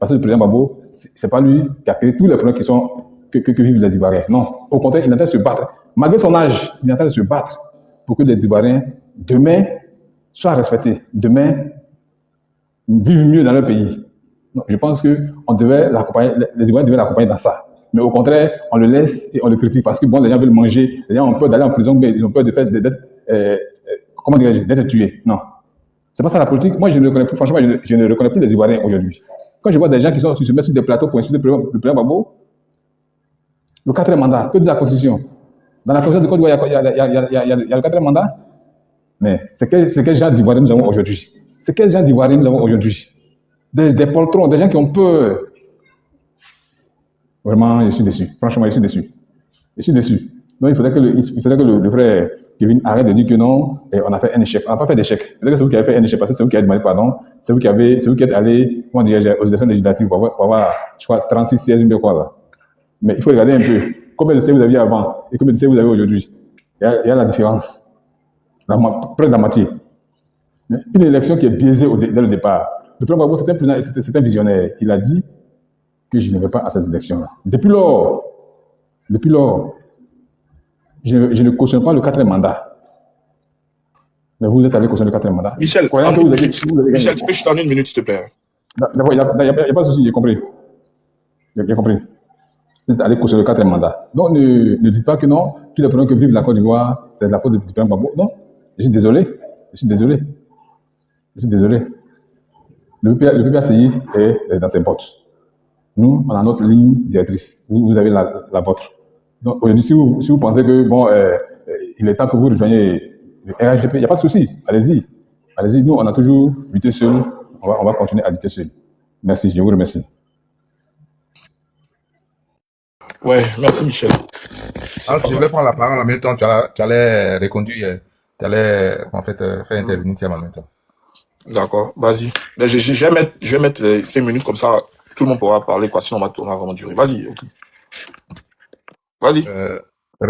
parce que le président Gbagbo, c'est pas lui qui a créé tous les problèmes que vivent les Ivoiriens. Non, au contraire, il est en train de se battre. Malgré son âge, il est en train de se battre pour que les Ivoiriens, demain, soient respectés. Demain, vivent mieux dans leur pays. Donc, je pense que on devait l'accompagner, les Ivoiriens devaient l'accompagner dans ça. Mais au contraire, on le laisse et on le critique parce que bon, les gens veulent manger, les gens ont peur d'aller en prison, mais ils ont peur d'être tués. Non. C'est pas ça la politique. Moi, je ne reconnais plus, franchement, je ne reconnais plus les Ivoiriens aujourd'hui. Quand je vois des gens qui se mettent sur des plateaux pour insulter le président Gbagbo, le quatrième mandat, que de la Constitution. Dans la Constitution de Côte d'Ivoire, il y a le quatrième mandat. Mais c'est quel genre d'Ivoiriens nous avons aujourd'hui? C'est quel genre d'Ivoiriens nous avons aujourd'hui? Des poltrons, des gens qui ont peur. Vraiment, je suis déçu. Franchement, je suis déçu. Je suis déçu. Donc, il faudrait que le frère Kevin arrête de dire que non, on a fait un échec. On n'a pas fait d'échec. Peut-être que c'est vous qui avez fait un échec parce que c'est vous qui avez demandé pardon. C'est vous qui êtes allé, comment dire, aux élections législatives pour avoir, je crois, 36 sièges, mais quoi là. Mais il faut regarder un peu. Combien de sièges vous aviez avant et combien de sièges vous avez aujourd'hui? Il y a la différence. Près de la moitié. Une élection qui est biaisée dès le départ. Le président Gbagbo, c'est un visionnaire. Il a dit que je ne vais pas à ces élections-là. Depuis lors, je ne cautionne pas le quatrième mandat. Mais vous êtes allé cautionner le quatrième mandat. Michel, Michel, tu peux juste en une minute, s'il te plaît. D'abord, il n'y a pas de souci, j'ai compris. J'ai compris. Vous êtes allé cautionner le quatrième mandat. Donc, ne dites pas que non, tous les problèmes que vive la Côte d'Ivoire, c'est de la faute du président Gbagbo. Non, je suis désolé. Le PPACI est dans ses bottes. Nous, on a notre ligne directrice. Vous avez la vôtre. Donc, aujourd'hui, si vous pensez que, bon, il est temps que vous rejoigniez le RHDP, il n'y a pas de souci. Allez-y. Nous, on a toujours lutté seul. On va continuer à lutter seul. Merci, je vous remercie. Ouais, merci, Michel. Je voulais prendre la parole en même temps. Tu allais reconduire. Tu allais, en fait, faire intervenir Thiam en même temps. D'accord, vas-y. Je vais mettre 5 minutes comme ça, tout le monde pourra parler, quoi, sinon on va vraiment durer. Vas-y, ok. Vas-y.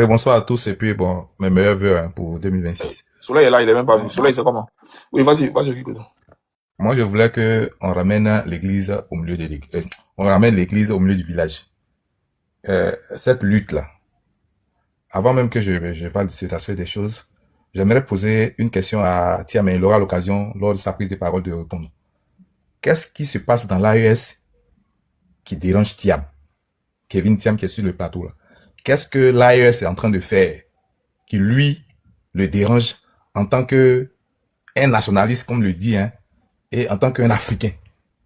Bonsoir à tous et puis bon, mes meilleurs vœux pour 2026. Soleil est là, il est même pas venu. Soleil, c'est comment? Oui, vas-y, ok. Moi, je voulais que on ramène l'église au milieu de l'église. On ramène l'église au milieu du village. Cette lutte-là, avant même que je parle de cet aspect des choses, j'aimerais poser une question à Thiam, mais il aura l'occasion, lors de sa prise de parole, de répondre. Qu'est-ce qui se passe dans l'AES qui dérange Thiam? Kevin Thiam qui est sur le plateau là. Qu'est-ce que l'AES est en train de faire qui, lui, le dérange en tant que un nationaliste, comme le dit, et en tant qu'un Africain?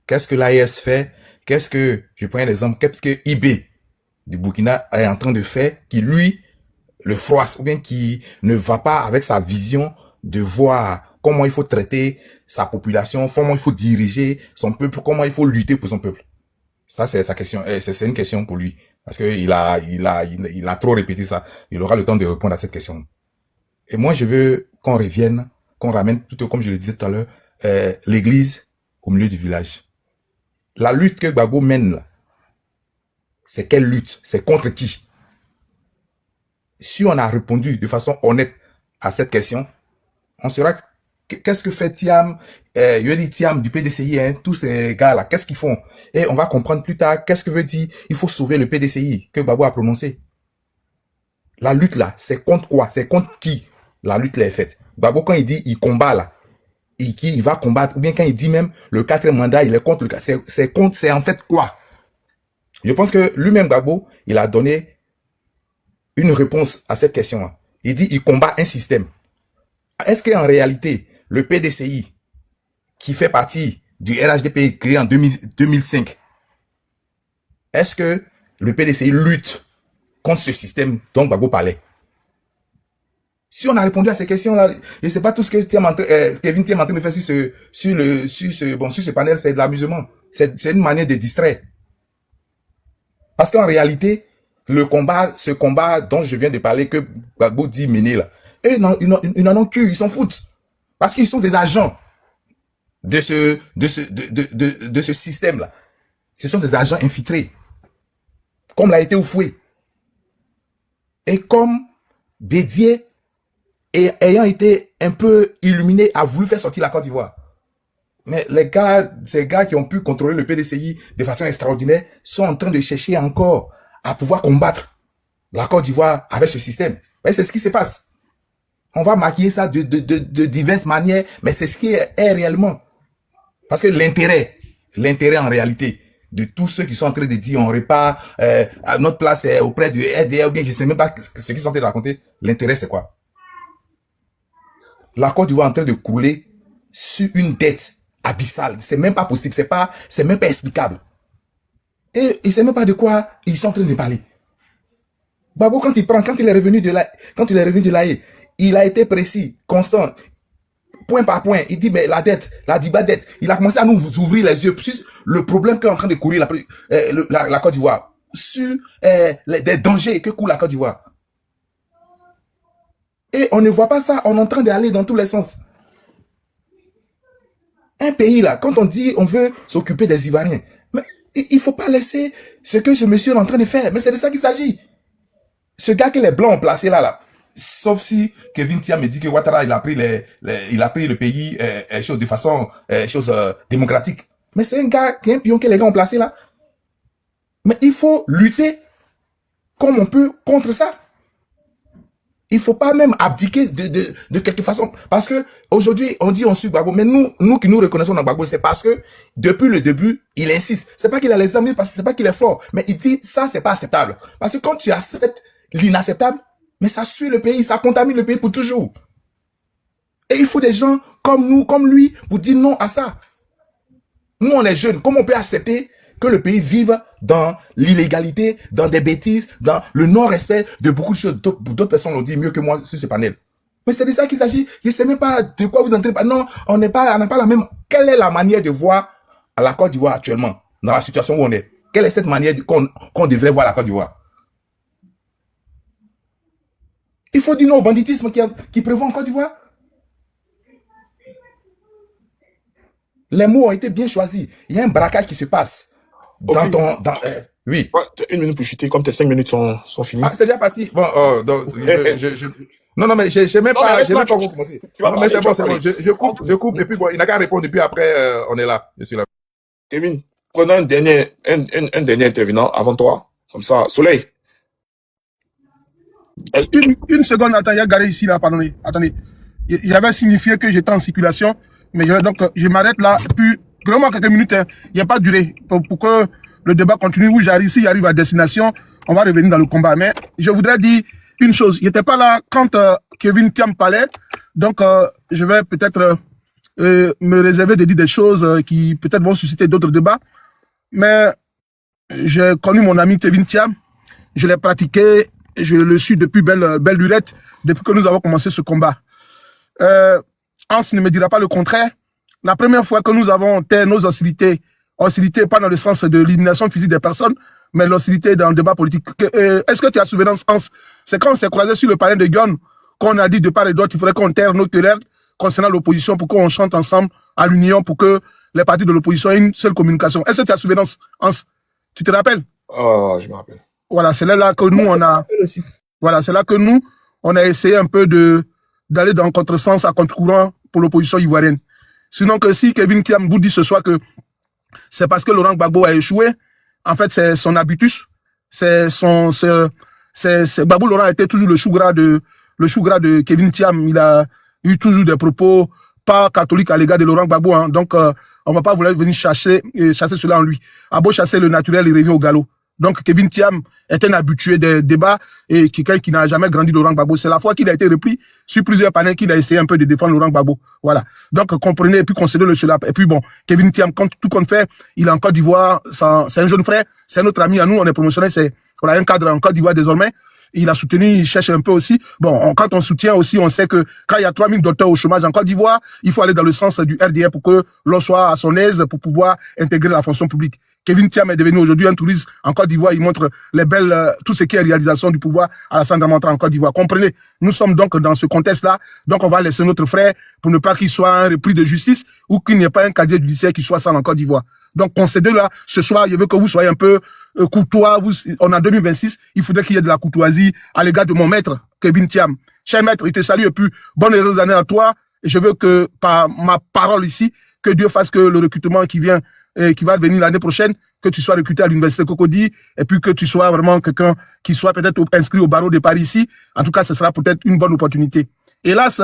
Qu'est-ce que l'AES fait? Je prends un exemple, qu'est-ce que IB du Burkina est en train de faire qui, lui, le froisse, ou bien qui ne va pas avec sa vision de voir comment il faut traiter sa population, comment il faut diriger son peuple, comment il faut lutter pour son peuple. Ça, c'est sa question. C'est une question pour lui. Parce que il a trop répété ça. Il aura le temps de répondre à cette question. Et moi, je veux qu'on ramène, plutôt comme je le disais tout à l'heure, l'église au milieu du village. La lutte que Gbagbo mène, là, c'est quelle lutte? C'est contre qui? Si on a répondu de façon honnête à cette question, on saura qu'est-ce que fait Thiam, Thiam du PDCI, tous ces gars-là, qu'est-ce qu'ils font? Et on va comprendre plus tard qu'est-ce que veut dire il faut sauver le PDCI que Gbagbo a prononcé. La lutte là, c'est contre quoi? C'est contre qui la lutte là est faite? Gbagbo, quand il dit il combat là, il va combattre, ou bien quand il dit même le quatrième mandat, il est contre le c'est en fait quoi? Je pense que lui-même, Gbagbo, il a donné une réponse à cette question-là. Il dit il combat un système. Est-ce qu'en réalité, le PDCI, qui fait partie du RHDP créé en 2005, est-ce que le PDCI lutte contre ce système dont Gbagbo parlait? Si on a répondu à ces questions-là, et c'est pas tout ce que Kevin Thiam est en train de faire sur ce panel, c'est de l'amusement. C'est une manière de distraire. Parce qu'en réalité, ce combat dont je viens de parler, que Gbagbo dit mener là, ils n'en ont cul, ils s'en foutent. Parce qu'ils sont des agents de ce système-là. Ce sont des agents infiltrés. Comme l'a été Oufoué. Et comme Bédier, ayant été un peu illuminé, a voulu faire sortir la Côte d'Ivoire. Mais ces gars qui ont pu contrôler le PDCI de façon extraordinaire sont en train de chercher encore à pouvoir combattre la Côte d'Ivoire avec ce système. Et c'est ce qui se passe. On va maquiller ça de diverses manières, mais c'est ce qui est réellement. Parce que l'intérêt en réalité de tous ceux qui sont en train de dire on repart à notre place auprès de RDR ou bien je sais même pas ce qu'ils sont en train de raconter. L'intérêt c'est quoi? La Côte d'Ivoire est en train de couler sur une dette abyssale. C'est même pas possible, c'est même pas explicable. Et il sait même pas de quoi ils sont en train de parler. Gbagbo quand il est revenu de l'AE, il a été précis, constant. Point par point, il dit, mais la Diba dette, il a commencé à nous ouvrir les yeux sur le problème qu'est en train de courir la Côte d'Ivoire, sur des dangers que court la Côte d'Ivoire. Et on ne voit pas ça, on est en train d'aller dans tous les sens. Un pays là, quand on dit on veut s'occuper des Ivoiriens, mais il faut pas laisser ce que ce monsieur est en train de faire. Mais c'est de ça qu'il s'agit. Ce gars que les Blancs ont placé là, sauf si Kevin Thiam me dit que Ouattara il a pris le pays de façon démocratique. Mais c'est un gars qui est un pion que les gars ont placé là. Mais il faut lutter comme on peut contre ça. Il faut pas même abdiquer de quelque façon. Parce que aujourd'hui, on dit on suit Gbagbo. Mais nous qui nous reconnaissons dans Gbagbo, c'est parce que depuis le début, il insiste. C'est pas qu'il a les amis, parce que c'est pas qu'il est fort. Mais il dit ça, c'est pas acceptable. Parce que quand tu acceptes l'inacceptable, mais ça suit le pays, ça contamine le pays pour toujours. Et il faut des gens comme nous, comme lui, pour dire non à ça. Nous, on est jeunes. Comment on peut accepter que le pays vive dans l'illégalité, dans des bêtises, dans le non-respect de beaucoup de choses? D'autres personnes l'ont dit mieux que moi sur ce panel. Mais c'est de ça qu'il s'agit. Je ne sais même pas de quoi vous entrez. Non, on n'a pas la même. Quelle est la manière de voir la Côte d'Ivoire actuellement, dans la situation où on est? Quelle est cette manière qu'on devrait voir la Côte d'Ivoire? Il faut dire non au banditisme qui prévaut en Côte d'Ivoire. Les mots ont été bien choisis. Il y a un braquage qui se passe. Ok. Oui. Ouais, t'as 1 minute pour chuter, comme tes 5 minutes sont finies. Ah, c'est déjà parti. Bon, donc, non, mais j'ai même pas encore commencé. Non, mais c'est bon, c'est bon. Je coupe, et puis bon, il n'a qu'à répondre, et puis après, on est là. Je suis là. Kevin, prenons un dernier intervenant avant toi. Comme ça, Soleil. Une seconde, attends, il y a garé ici, là, pardonnez. Attendez. Il avait signifié que j'étais en circulation, mais donc, je m'arrête là, et puis, vraiment quelques minutes, hein, il n'y a pas duré pour que le débat continue. Où j'arrive, si j'arrive à destination, on va revenir dans le combat. Mais je voudrais dire une chose. Il n'était pas là quand Kevin Thiam parlait, donc je vais peut-être me réserver de dire des choses qui peut-être vont susciter d'autres débats. Mais j'ai connu mon ami Kevin Thiam, je l'ai pratiqué, je le suis depuis belle lurette, depuis que nous avons commencé ce combat. Hans ne me dira pas le contraire. La première fois que nous avons tait nos hostilités pas dans le sens de l'élimination physique des personnes, mais l'hostilité dans le débat politique. Est-ce que tu as souvenance, Hans? C'est quand on s'est croisé sur le palais de Guyane qu'on a dit de part et d'autre qu'il faudrait qu'on terre nos querelles concernant l'opposition pour qu'on chante ensemble à l'union pour que les partis de l'opposition aient une seule communication. Est-ce que tu as souvenance, Hans? Tu te rappelles? Oh, je me rappelle. Voilà, c'est là que nous, c'est là que nous, on a essayé un peu d'aller dans le contresens, à contre-courant pour l'opposition ivoirienne. Sinon que si Kevin Thiam vous dit ce soir que c'est parce que Laurent Gbagbo a échoué, en fait, c'est son habitus. Gbagbo Laurent était toujours le chou gras de Kevin Thiam. Il a eu toujours des propos pas catholiques à l'égard de Laurent Gbagbo, hein. Donc, on va pas vouloir venir chasser cela en lui. À beau chasser le naturel, il revient au galop. Donc, Kevin Thiam est un habitué des débats et quelqu'un qui n'a jamais grandi Laurent Gbagbo. C'est la fois qu'il a été repris sur plusieurs panels qu'il a essayé un peu de défendre Laurent Gbagbo. Voilà. Donc, comprenez, et puis considérez cela. Et puis bon, Kevin Thiam, tout compte fait, il est en Côte d'Ivoire, c'est un jeune frère, c'est notre ami à nous, on est promotionnel, on a un cadre en Côte d'Ivoire désormais. Il a soutenu, il cherche un peu aussi. Bon, quand on soutient aussi, on sait que quand il y a 3000 docteurs au chômage en Côte d'Ivoire, il faut aller dans le sens du RDR pour que l'on soit à son aise pour pouvoir intégrer la fonction publique. Kevin Thiam est devenu aujourd'hui un touriste en Côte d'Ivoire. Il montre les belles, tout ce qui est réalisation du pouvoir à la Centre-Montre en Côte d'Ivoire. Comprenez, nous sommes donc dans ce contexte-là. Donc, on va laisser notre frère pour ne pas qu'il soit un repris de justice ou qu'il n'y ait pas un casier judiciaire qui soit sale en Côte d'Ivoire. Donc, concédez-là, ce soir, je veux que vous soyez un peu courtois. On est en 2026, il faudrait qu'il y ait de la courtoisie à l'égard de mon maître, Kevin Thiam. Cher maître, il te salue et puis bonnes heureuses années à toi. Et je veux que, par ma parole ici, que Dieu fasse que le recrutement qui vient, qui va venir l'année prochaine, que tu sois recruté à l'université Cocody, et puis que tu sois vraiment quelqu'un qui soit peut-être inscrit au barreau de Paris ici. En tout cas, ce sera peut-être une bonne opportunité. Hélas,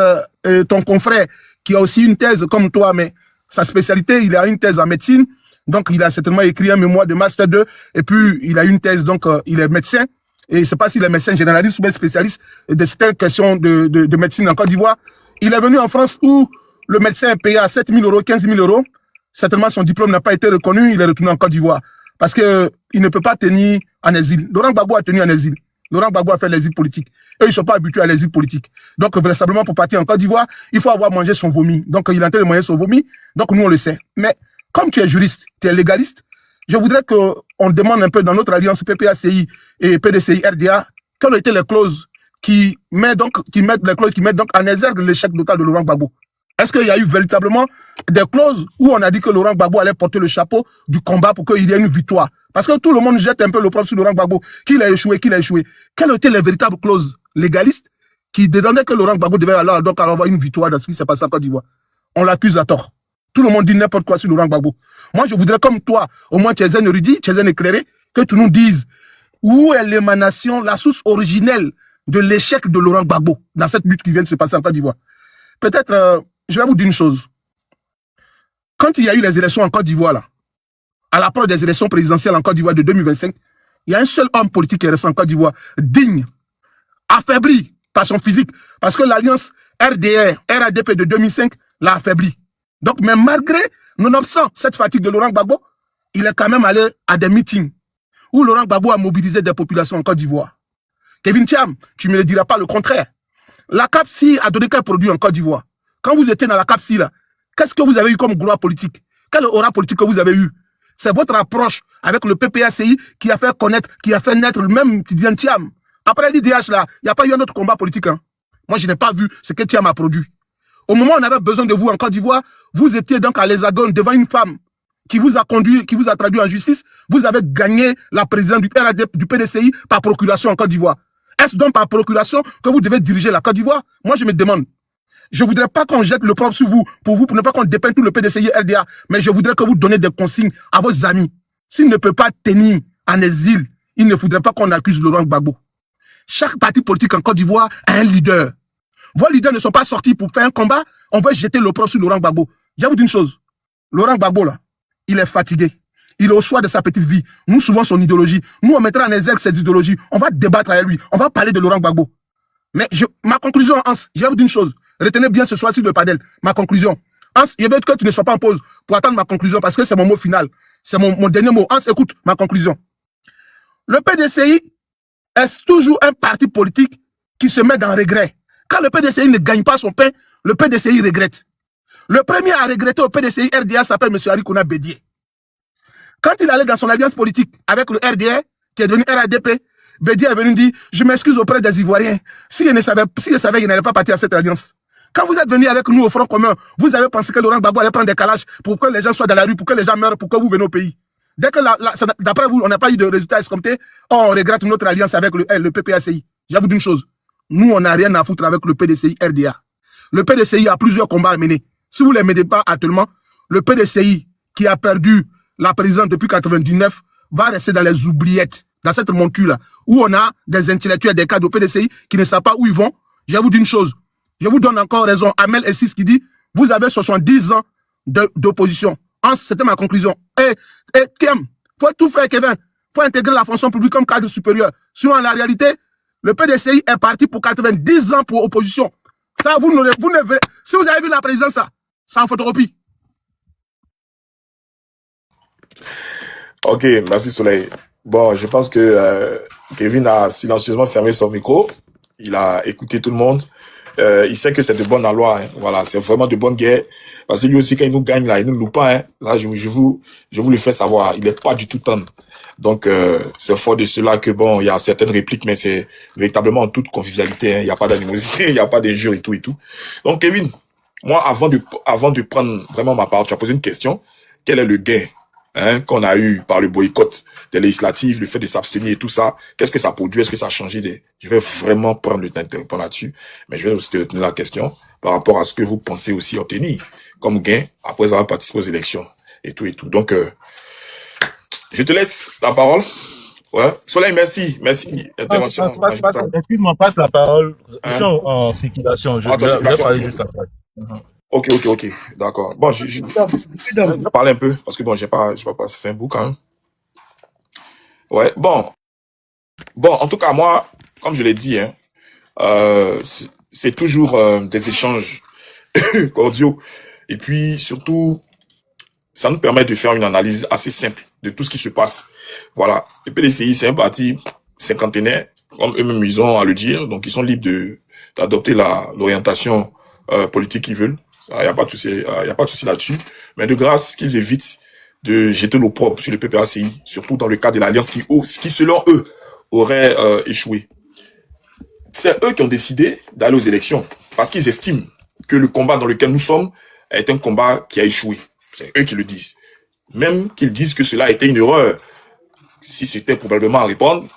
ton confrère, qui a aussi une thèse comme toi, mais sa spécialité, il a une thèse en médecine, donc il a certainement écrit un mémoire de Master 2, et puis il a une thèse, donc il est médecin, et je ne sais pas s'il est médecin généraliste ou bien spécialiste de certaines questions de médecine en Côte d'Ivoire. Il est venu en France où le médecin est payé à 7 000 euros, 15 000 euros. Certainement, son diplôme n'a pas été reconnu, il est retourné en Côte d'Ivoire. Parce qu'il ne peut pas tenir en exil. Laurent Gbagbo a tenu en exil. Laurent Gbagbo a fait l'exil politique. Eux, ils ne sont pas habitués à l'exil politique. Donc, vraisemblablement, pour partir en Côte d'Ivoire, il faut avoir mangé son vomi. Donc, il est en train de manger son vomi. Donc, nous, on le sait. Mais, comme tu es juriste, tu es légaliste, je voudrais qu'on demande un peu dans notre alliance PPACI et PDCI RDA, quelles ont été les clauses qui mettent donc en exergue l'échec total de Laurent Gbagbo. Est-ce qu'il y a eu véritablement des clauses où on a dit que Laurent Gbagbo allait porter le chapeau du combat pour qu'il y ait une victoire? Parce que tout le monde jette un peu l'opprobre sur Laurent Gbagbo, qu'il a échoué. Quelles étaient les véritables clauses légalistes qui demandaient que Laurent Gbagbo devait alors donc avoir une victoire dans ce qui s'est passé en Côte d'Ivoire? On l'accuse à tort. Tout le monde dit n'importe quoi sur Laurent Gbagbo. Moi, je voudrais, comme toi, au moins tu es un érudit, tu es un éclairé, que tu nous dises où est l'émanation, la source originelle de l'échec de Laurent Gbagbo dans cette lutte qui vient de se passer en Côte d'Ivoire. Peut-être, je vais vous dire une chose. Quand il y a eu les élections en Côte d'Ivoire, là, à l'approche des élections présidentielles en Côte d'Ivoire de 2025, il y a un seul homme politique qui est resté en Côte d'Ivoire, digne, affaibli par son physique, parce que l'alliance RDR-RADP de 2005 l'a affaibli. Donc, mais malgré, nonobstant cette fatigue de Laurent Gbagbo, il est quand même allé à des meetings où Laurent Gbagbo a mobilisé des populations en Côte d'Ivoire. Kevin Thiam, tu ne me le diras pas le contraire. La CAPSI a donné quel produit en Côte d'Ivoire? Quand vous étiez dans la CAPSI, là, qu'est-ce que vous avez eu comme gloire politique? Quel aura politique que vous avez eu? C'est votre approche avec le PPACI qui a fait connaître, qui a fait naître le même Kevin Thiam. Après l'IDH, là, il n'y a pas eu un autre combat politique. Hein. Moi, je n'ai pas vu ce que Thiam a produit. Au moment où on avait besoin de vous en Côte d'Ivoire, vous étiez donc à l'Hexagone devant une femme qui vous a conduit, qui vous a traduit en justice. Vous avez gagné la présidence du PDCI par procuration en Côte d'Ivoire. Est-ce donc par procuration que vous devez diriger la Côte d'Ivoire? Moi, je me demande. Je ne voudrais pas qu'on jette le propre sur vous, pour ne pas qu'on dépeigne tout le PDCI RDA, mais je voudrais que vous donniez des consignes à vos amis. S'il ne peut pas tenir en exil, il ne faudrait pas qu'on accuse Laurent Gbagbo. Chaque parti politique en Côte d'Ivoire a un leader. Vos leaders ne sont pas sortis pour faire un combat, on va jeter le propre sur Laurent Gbagbo. Je vais vous dire une chose. Laurent Gbagbo, là, il est fatigué. Il est au soir de sa petite vie. Nous suivons son idéologie. Nous, on mettra en exergue cette idéologie. On va débattre avec lui. On va parler de Laurent Gbagbo. Mais ma conclusion, Hans, je vais vous dire une chose. Retenez bien ce soir sur le panel. Ma conclusion. Hans, je veux que tu ne sois pas en pause pour attendre ma conclusion parce que c'est mon mot final. C'est mon dernier mot. Hans, écoute ma conclusion. Le PDCI est toujours un parti politique qui se met dans regret. Quand le PDCI ne gagne pas son pain, le PDCI regrette. Le premier à regretter au PDCI RDA s'appelle M. Arikouna Bédié. Quand il allait dans son alliance politique avec le RDA, qui est devenu RADP, Bédié est venu dire « Je m'excuse auprès des Ivoiriens. Si je savais qu'il n'allait pas partir à cette alliance. » Quand vous êtes venu avec nous au Front commun, vous avez pensé que Laurent Gbagbo allait prendre des calages pour que les gens soient dans la rue, pour que les gens meurent, pour que vous venez au pays. Dès que d'après vous, on n'a pas eu de résultats escomptés, on regrette notre alliance avec le PPACI. Je vais vous dire une chose. Nous, on n'a rien à foutre avec le PDCI RDA. Le PDCI a plusieurs combats à mener. Si vous ne les menez pas actuellement, le PDCI qui a perdu la présidence depuis 1999 va rester dans les oubliettes, dans cette monture-là, où on a des intellectuels, des cadres au PDCI qui ne savent pas où ils vont. Je vais vous dire une chose. Je vous donne encore raison. Amel Essis qui dit, vous avez 70 ans d'opposition. C'était ma conclusion. Et Kem, il faut tout faire, Kevin. Il faut intégrer la fonction publique comme cadre supérieur. Sinon, en la réalité, le PDCI est parti pour 90 ans pour opposition. Ça, vous ne verrez. Si vous avez vu la présidence, ça, c'est en photocopie. Ok, merci Soleil. Bon, je pense que Kevin a silencieusement fermé son micro. Il a écouté tout le monde. Il sait que c'est de bonne loi. Hein. Voilà, c'est vraiment de bonne guerre. Parce que lui aussi, quand il nous gagne, là, il ne nous loupe pas. Hein. Ça, je vous le fais savoir. Il n'est pas du tout tendre. Donc, c'est fort de cela que, bon, il y a certaines répliques, mais c'est véritablement en toute convivialité. Hein. Il n'y a pas d'animosité, il n'y a pas d'injure et tout et tout. Donc, Kevin, moi, avant de prendre vraiment ma part, tu as posé une question. Quel est le gain qu'on a eu par le boycott des législatives, le fait de s'abstenir et tout ça? Qu'est-ce que ça produit? Est-ce que ça a changé Je vais vraiment prendre le temps de répondre là-dessus, mais je vais aussi te retenir la question par rapport à ce que vous pensez aussi obtenir comme gain après avoir participé aux élections et tout et tout. Donc, je te laisse la parole. Ouais. Soleil, merci. Intervention. Excuse-moi, passe la parole. Je Hein? suis en circulation. Je Attends, vais circulation. parler juste après. Ok. D'accord. Bon, je vais parler un peu parce que bon, j'ai pas passé un bout quand même. Ouais. Bon, en tout cas, moi, comme je l'ai dit, hein, c'est toujours des échanges cordiaux. Et puis, surtout, ça nous permet de faire une analyse assez simple de tout ce qui se passe. Voilà. Le PDCI, c'est un parti cinquantenaire, comme eux-mêmes ils ont à le dire. Donc, ils sont libres d'adopter l'orientation politique qu'ils veulent. Il n'y a pas de souci là-dessus. Mais de grâce qu'ils évitent de jeter l'opprobre sur le PPACI, surtout dans le cas de l'alliance qui selon eux, aurait échoué. C'est eux qui ont décidé d'aller aux élections parce qu'ils estiment que le combat dans lequel nous sommes est un combat qui a échoué. C'est eux qui le disent. Même qu'ils disent que cela a été une erreur. Si c'était probablement à répondre,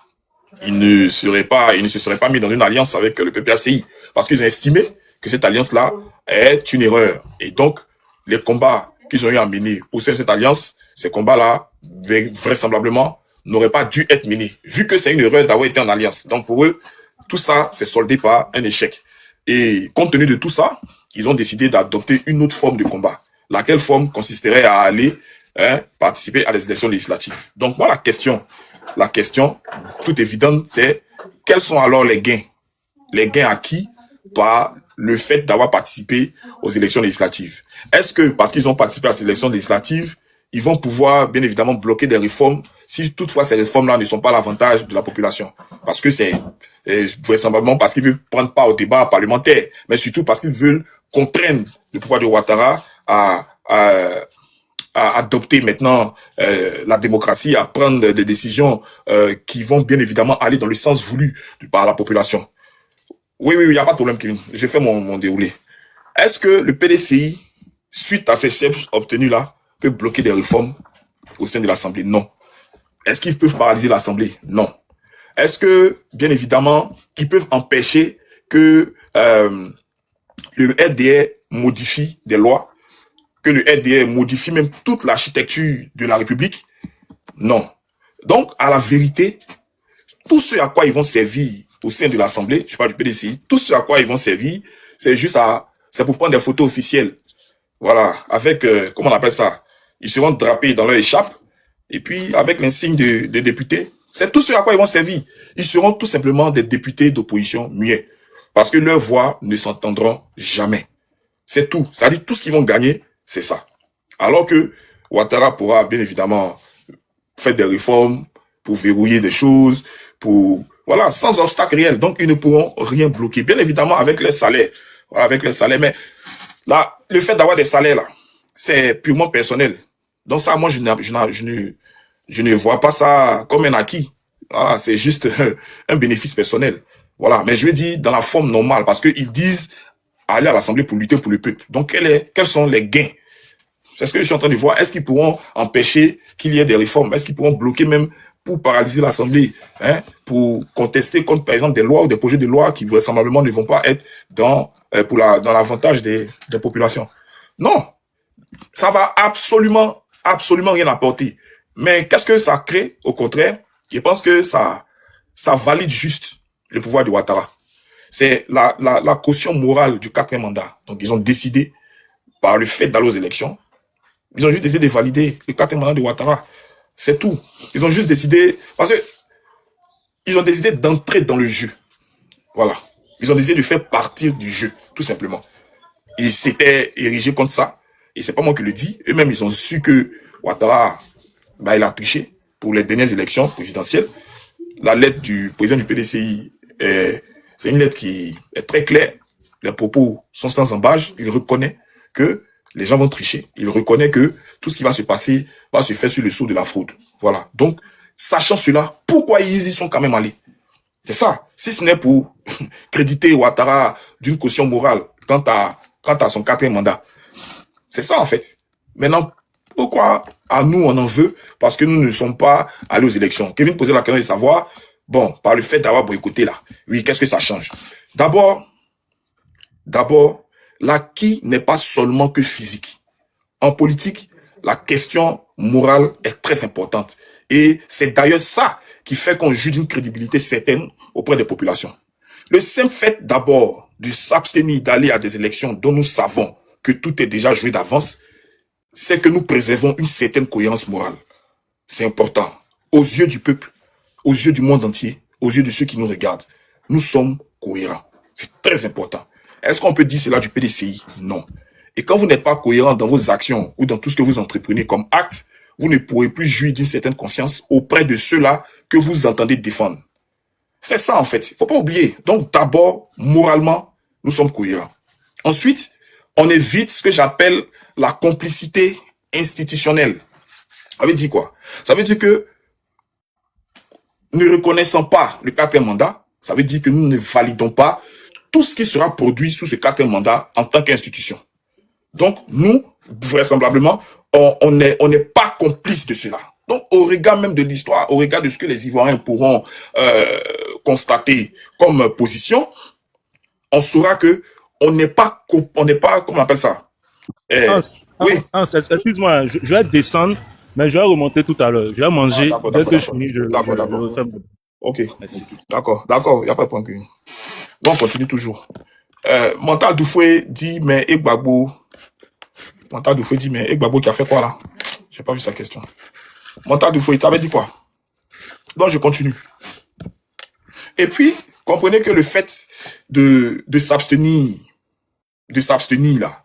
ils ne se seraient pas mis dans une alliance avec le PPACI parce qu'ils ont estimé que cette alliance-là est une erreur. Et donc, les combats qu'ils ont eu à mener au sein de cette alliance, ces combats-là, vraisemblablement, n'auraient pas dû être menés, vu que c'est une erreur d'avoir été en alliance. Donc, pour eux, tout ça, c'est soldé par un échec. Et compte tenu de tout ça, ils ont décidé d'adopter une autre forme de combat. Laquelle forme consisterait à aller participer à des élections législatives. Donc, moi, la question, toute évidente, c'est quels sont alors les gains? Les gains acquis par le fait d'avoir participé aux élections législatives. Est-ce que, parce qu'ils ont participé à ces élections législatives, ils vont pouvoir, bien évidemment, bloquer des réformes si toutefois ces réformes-là ne sont pas à l'avantage de la population? Parce que c'est vraisemblablement parce qu'ils veulent prendre part au débat parlementaire, mais surtout parce qu'ils veulent contraindre le pouvoir de Ouattara à adopter maintenant la démocratie, à prendre des décisions qui vont bien évidemment aller dans le sens voulu par la population. Oui, il n'y a pas de problème, Kevin. Je fais mon déroulé. Est-ce que le PDCI, suite à ces steps obtenus-là, peut bloquer des réformes au sein de l'Assemblée? Non. Est-ce qu'ils peuvent paralyser l'Assemblée? Non. Est-ce que, bien évidemment, ils peuvent empêcher que le RDR modifie des lois, que le RDR modifie même toute l'architecture de la République? Non. Donc, à la vérité, tout ce à quoi ils vont servir au sein de l'Assemblée, je parle du PDCI, tout ce à quoi ils vont servir, c'est pour prendre des photos officielles. Voilà, avec, comment on appelle ça? Ils seront drapés dans leur écharpe, et puis avec l'insigne de députés. C'est tout ce à quoi ils vont servir. Ils seront tout simplement des députés d'opposition muets. Parce que leurs voix ne s'entendront jamais. C'est tout. C'est-à-dire tout ce qu'ils vont gagner, c'est ça. Alors que Ouattara pourra bien évidemment faire des réformes pour verrouiller des choses, voilà, sans obstacle réel. Donc, ils ne pourront rien bloquer. Bien évidemment, avec les salaires. Voilà, avec les salaires. Mais là, le fait d'avoir des salaires, là, c'est purement personnel. Donc ça, moi, je ne vois pas ça comme un acquis. Voilà, c'est juste un bénéfice personnel. Voilà, mais je veux dire dans la forme normale, parce qu'ils disent aller à l'Assemblée pour lutter pour le peuple. Donc, quels sont les gains? C'est ce que je suis en train de voir. Est-ce qu'ils pourront empêcher qu'il y ait des réformes? Est-ce qu'ils pourront bloquer même pour paralyser l'Assemblée, pour contester contre, par exemple, des lois ou des projets de loi qui vraisemblablement ne vont pas être dans l'avantage des populations? Non. Ça va absolument rien apporter. Mais qu'est-ce que ça crée? Au contraire, je pense que ça valide juste le pouvoir de Ouattara. C'est la caution morale du 4e mandat. Donc, ils ont décidé, par le fait d'aller aux élections, ils ont juste décidé de valider le 4e mandat de Ouattara. C'est tout. Ils ont juste décidé, parce que ils ont décidé d'entrer dans le jeu. Voilà. Ils ont décidé de faire partir du jeu, tout simplement. Ils s'étaient érigés contre ça. Et c'est pas moi qui le dis. Eux-mêmes, ils ont su que Ouattara, il a triché pour les dernières élections présidentielles. La lettre du président du PDCI, c'est une lettre qui est très claire. Les propos sont sans embâche. Il reconnaît que les gens vont tricher. Il reconnaît que tout ce qui va se passer va se faire sur le sceau de la fraude. Voilà. Donc, sachant cela, pourquoi ils y sont quand même allés? C'est ça. Si ce n'est pour créditer Ouattara d'une caution morale quant à son 4e mandat. C'est ça, en fait. Maintenant, pourquoi à nous on en veut? Parce que nous ne sommes pas allés aux élections. Kevin posait la question de savoir, bon, par le fait d'avoir boycotté là, oui, qu'est-ce que ça change? D'abord, l'acquis n'est pas seulement que physique. En politique, la question morale est très importante. Et c'est d'ailleurs ça qui fait qu'on juge d'une crédibilité certaine auprès des populations. Le simple fait d'abord de s'abstenir d'aller à des élections dont nous savons que tout est déjà joué d'avance, c'est que nous préservons une certaine cohérence morale. C'est important. Aux yeux du peuple, aux yeux du monde entier, aux yeux de ceux qui nous regardent, nous sommes cohérents. C'est très important. Est-ce qu'on peut dire cela du PDCI? Non. Et quand vous n'êtes pas cohérent dans vos actions ou dans tout ce que vous entreprenez comme acte, vous ne pourrez plus jouir d'une certaine confiance auprès de ceux-là que vous entendez défendre. C'est ça en fait. Il ne faut pas oublier. Donc d'abord, moralement, nous sommes cohérents. Ensuite, on évite ce que j'appelle la complicité institutionnelle. Ça veut dire quoi? Ça veut dire que ne reconnaissant pas le quatrième mandat, ça veut dire que nous ne validons pas tout ce qui sera produit sous ce quatrième mandat en tant qu'institution. Donc, nous, vraisemblablement, on n'est pas complice de cela. Donc, au regard même de l'histoire, au regard de ce que les Ivoiriens pourront constater comme position, on saura que on n'est pas, comment on appelle ça? Oui. Excuse-moi, je vais descendre, mais je vais remonter tout à l'heure. Je vais manger. Dès que je finis, D'accord. Ok. Merci. D'accord, il n'y a pas de point. Bon, on continue toujours. Montal Doufoué dit, mais Egbagbo qui a fait quoi là? J'ai pas vu sa question. Montal Doufoué, tu avais dit quoi? Donc, je continue. Et puis, comprenez que le fait de s'abstenir là,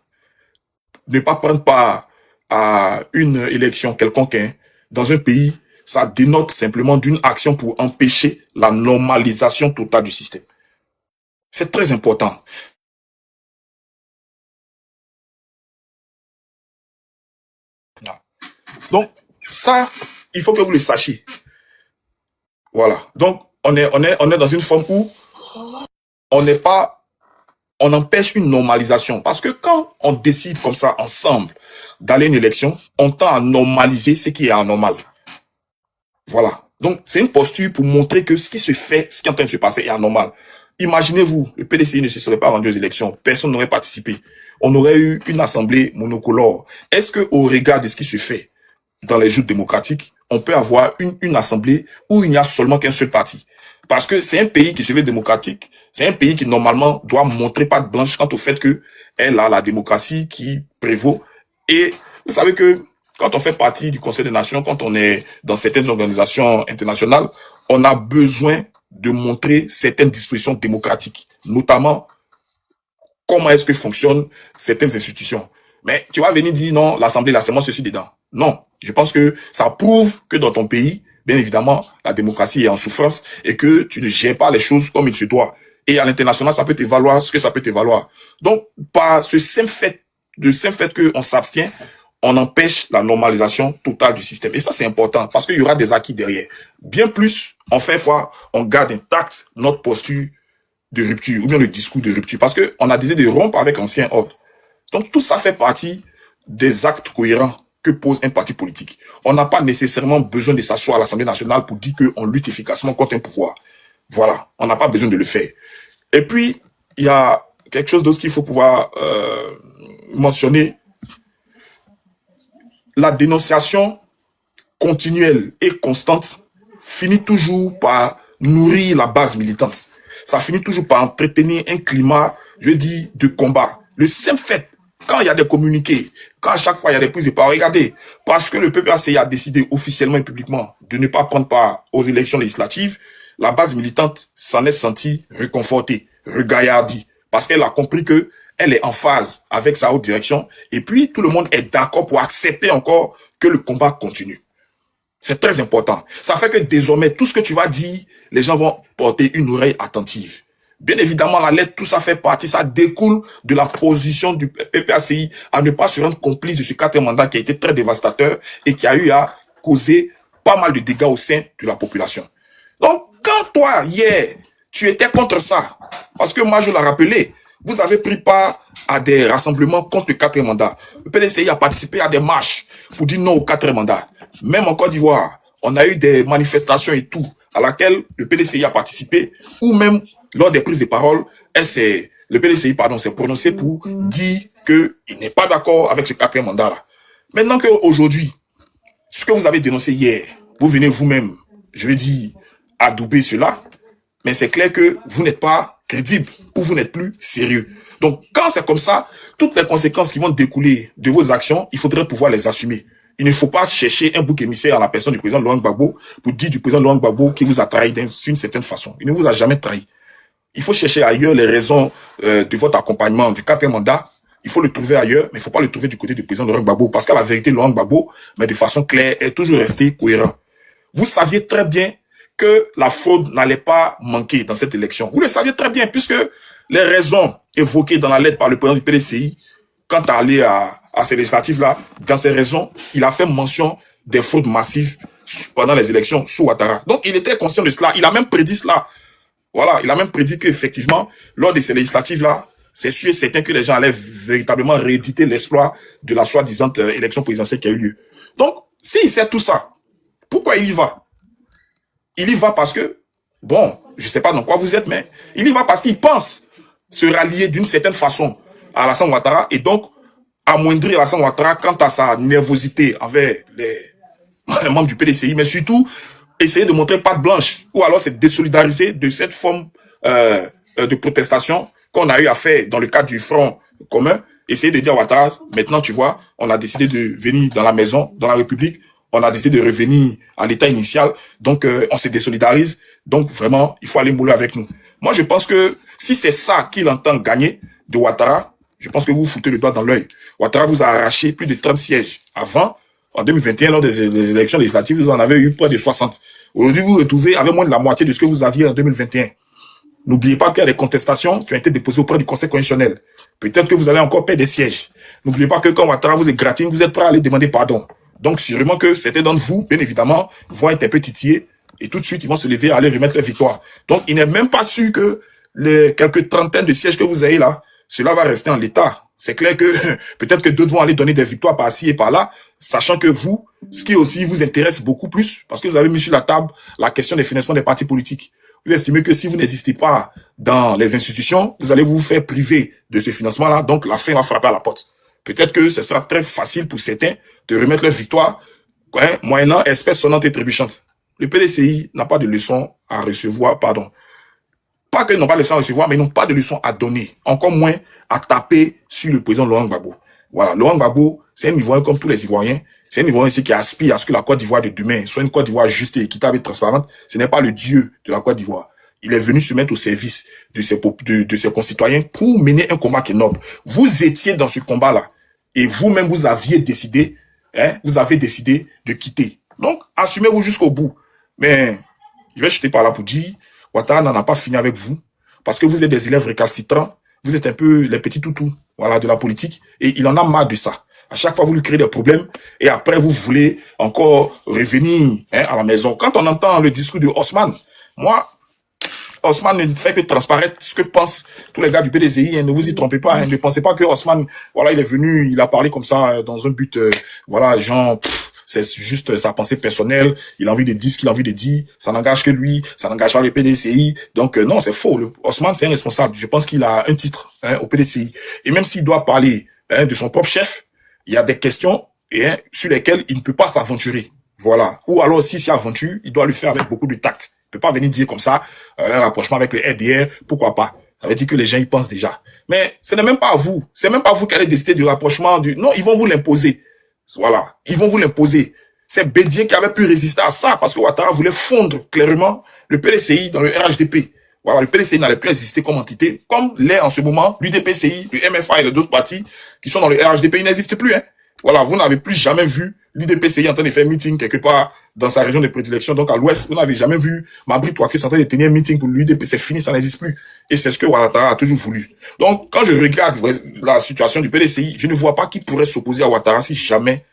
ne pas prendre part à une élection quelconque dans un pays, ça dénote simplement d'une action pour empêcher la normalisation totale du système. C'est très important. Donc, ça, il faut que vous le sachiez. Voilà. Donc, on est dans une forme où on empêche une normalisation. Parce que quand on décide comme ça, ensemble, d'aller à une élection, on tend à normaliser ce qui est anormal. Voilà. Donc, c'est une posture pour montrer que ce qui se fait, ce qui est en train de se passer est anormal. Imaginez-vous, le PDCI ne se serait pas rendu aux élections, personne n'aurait participé. On aurait eu une assemblée monocolore. Est-ce que, au regard de ce qui se fait dans les joutes démocratiques, on peut avoir une assemblée où il n'y a seulement qu'un seul parti? Parce que c'est un pays qui se veut démocratique, c'est un pays qui normalement doit montrer patte blanche quant au fait que elle a la démocratie qui prévaut. Et vous savez que quand on fait partie du Conseil des Nations, quand on est dans certaines organisations internationales, on a besoin de montrer certaines dispositions démocratiques, notamment comment est-ce que fonctionnent certaines institutions. Mais tu vas venir dire non, l'Assemblée, là, c'est moi, ceci dedans. Non, je pense que ça prouve que dans ton pays, bien évidemment, la démocratie est en souffrance et que tu ne gères pas les choses comme il se doit. Et à l'international, ça peut te valoir ce que ça peut te valoir. Donc, par ce simple fait qu'on s'abstient, on empêche la normalisation totale du système. Et ça, c'est important parce qu'il y aura des acquis derrière. Bien plus, on fait quoi? On garde intact notre posture de rupture ou bien le discours de rupture parce qu'on a décidé de rompre avec l'ancien ordre. Donc, tout ça fait partie des actes cohérents que pose un parti politique. On n'a pas nécessairement besoin de s'asseoir à l'Assemblée nationale pour dire qu'on lutte efficacement contre un pouvoir. Voilà, on n'a pas besoin de le faire. Et puis, il y a quelque chose d'autre qu'il faut pouvoir mentionner. La dénonciation continuelle et constante finit toujours par nourrir la base militante. Ça finit toujours par entretenir un climat, je dis, de combat. Le simple fait, quand il y a des communiqués, quand à chaque fois il y a des prises de parole, regardez, parce que le PPACI a décidé officiellement et publiquement de ne pas prendre part aux élections législatives, la base militante s'en est sentie réconfortée, regaillardie, parce qu'elle a compris que elle est en phase avec sa haute direction, et puis tout le monde est d'accord pour accepter encore que le combat continue. C'est très important. Ça fait que désormais, tout ce que tu vas dire, les gens vont porter une oreille attentive. Bien évidemment, la lettre, tout ça fait partie, ça découle de la position du PPACI à ne pas se rendre complice de ce quatrième mandat qui a été très dévastateur et qui a eu à causer pas mal de dégâts au sein de la population. Donc, quand toi, hier, tu étais contre ça, parce que moi, je l'ai rappelé, vous avez pris part à des rassemblements contre le quatrième mandat. Le PDCI a participé à des marches pour dire non au quatrième mandat. Même en Côte d'Ivoire, on a eu des manifestations et tout, à laquelle le PDCI a participé, ou même lors des prises de parole, elle s'est le PDCI, pardon, s'est prononcé pour dire qu'il n'est pas d'accord avec ce 4e mandat-là. Maintenant qu'aujourd'hui, ce que vous avez dénoncé hier, vous venez vous-même, je vais dire, adouber cela, mais c'est clair que vous n'êtes pas crédible ou vous n'êtes plus sérieux. Donc, quand c'est comme ça, toutes les conséquences qui vont découler de vos actions, il faudrait pouvoir les assumer. Il ne faut pas chercher un bouc émissaire à la personne du président Laurent Gbagbo pour dire du président Laurent Gbagbo qu'il vous a trahi d'une certaine façon. Il ne vous a jamais trahi. Il faut chercher ailleurs les raisons de votre accompagnement du 4e mandat. Il faut le trouver ailleurs, mais il ne faut pas le trouver du côté du président Laurent Gbagbo. Parce qu'à la vérité, Laurent Gbagbo, mais de façon claire, est toujours resté cohérent. Vous saviez très bien que la fraude n'allait pas manquer dans cette élection. Vous le saviez très bien, puisque les raisons évoquées dans la lettre par le président du PDCI, quant à aller à ces législatives-là, dans ces raisons, il a fait mention des fraudes massives pendant les élections sous Ouattara. Donc, il était conscient de cela. Il a même prédit cela. Voilà, il a même prédit qu'effectivement, lors de ces législatives-là, c'est sûr et certain que les gens allaient véritablement rééditer l'exploit de la soi-disant élection présidentielle qui a eu lieu. Donc, s'il sait tout ça, pourquoi il y va? Il y va parce que, bon, je sais pas dans quoi vous êtes, mais il y va parce qu'il pense se rallier d'une certaine façon à Alassane Ouattara et donc amoindrir Alassane Ouattara quant à sa nervosité envers les membres du PDCI, mais surtout essayer de montrer patte blanche ou alors se désolidariser de cette forme de protestation qu'on a eu à faire dans le cadre du Front commun. Essayer de dire à Ouattara, maintenant tu vois, on a décidé de venir dans la maison, dans la République, on a décidé de revenir à l'état initial, donc on se désolidarise, donc vraiment, il faut aller mouler avec nous. Moi, je pense que si c'est ça qu'il entend gagner de Ouattara, je pense que vous foutez le doigt dans l'œil. Ouattara vous a arraché plus de 30 sièges. Avant, en 2021, lors des élections législatives, vous en avez eu près de 60. Aujourd'hui, vous vous retrouvez avec moins de la moitié de ce que vous aviez en 2021. N'oubliez pas qu'il y a des contestations qui ont été déposées auprès du Conseil constitutionnel. Peut-être que vous allez encore perdre des sièges. N'oubliez pas que quand Ouattara vous égratigne, vous êtes prêt à aller demander pardon. Donc, sûrement que certains d'entre vous, bien évidemment, vont être un peu titillés et tout de suite, ils vont se lever à aller remettre leur victoire. Donc, il n'est même pas sûr que les quelques trentaines de sièges que vous avez là, cela va rester en l'état. C'est clair que peut-être que d'autres vont aller donner des victoires par-ci et par-là, sachant que vous, ce qui aussi vous intéresse beaucoup plus, parce que vous avez mis sur la table la question des financements des partis politiques. Vous estimez que si vous n'existez pas dans les institutions, vous allez vous faire priver de ce financement-là, donc la fin va frapper à la porte. Peut-être que ce sera très facile pour certains de remettre leur victoire, moyennant espèce sonnante et trébuchante. Le PDCI n'a pas de leçon à recevoir, pardon. Pas qu'ils n'ont pas de leçon à recevoir, mais ils n'ont pas de leçon à donner. Encore moins à taper sur le président Laurent Gbagbo. Voilà, Laurent Gbagbo, c'est un Ivoirien comme tous les Ivoiriens. C'est un Ivoirien aussi qui aspire à ce que la Côte d'Ivoire de demain soit une Côte d'Ivoire juste et équitable et transparente. Ce n'est pas le dieu de la Côte d'Ivoire. Il est venu se mettre au service de ses concitoyens pour mener un combat qui est noble. Vous étiez dans ce combat-là. Et vous-même, vous aviez décidé, vous avez décidé de quitter. Donc, assumez-vous jusqu'au bout. Mais, je vais jeter par là pour dire, Ouattara n'en a pas fini avec vous. Parce que vous êtes des élèves récalcitrants. Vous êtes un peu les petits toutous, voilà, de la politique. Et il en a marre de ça. À chaque fois, vous lui créez des problèmes. Et après, vous voulez encore revenir à la maison. Quand on entend le discours de Haussmann, moi, Haussmann ne fait que transparaître ce que pensent tous les gars du PDCI. Ne vous y trompez pas. Ne pensez pas que Haussmann, voilà, il est venu, il a parlé comme ça dans un but, voilà, genre, c'est juste sa pensée personnelle. Il a envie de dire ce qu'il a envie de dire. Ça n'engage que lui. Ça n'engage pas le PDCI. Donc, non, c'est faux. Haussmann, c'est un responsable. Je pense qu'il a un titre au PDCI. Et même s'il doit parler de son propre chef, il y a des questions sur lesquelles il ne peut pas s'aventurer. Voilà. Ou alors, s'il s'y aventure, il doit le faire avec beaucoup de tact. Il peut pas venir dire comme ça, un rapprochement avec le RDR, pourquoi pas. Ça veut dire que les gens y pensent déjà. Mais ce n'est même pas à vous. C'est même pas vous qui allez décider du rapprochement du... Non, ils vont vous l'imposer. Voilà. Ils vont vous l'imposer. C'est Bédier qui avait pu résister à ça parce que Ouattara voulait fondre clairement le PDCI dans le RHDP. Voilà. Le PDCI n'allait plus exister comme entité. Comme l'est en ce moment l'UDPCI, le MFA et les autres partis qui sont dans le RHDP, ils n'existent plus, Voilà. Vous n'avez plus jamais vu l'UDPCI en train de faire meeting quelque part dans sa région de prédilection, donc à l'ouest. Vous n'avez jamais vu Mabri Touaké en train de tenir un meeting pour l'UDP. C'est fini, ça n'existe plus. Et c'est ce que Ouattara a toujours voulu. Donc, quand je regarde la situation du PDCI, je ne vois pas qui pourrait s'opposer à Ouattara si jamais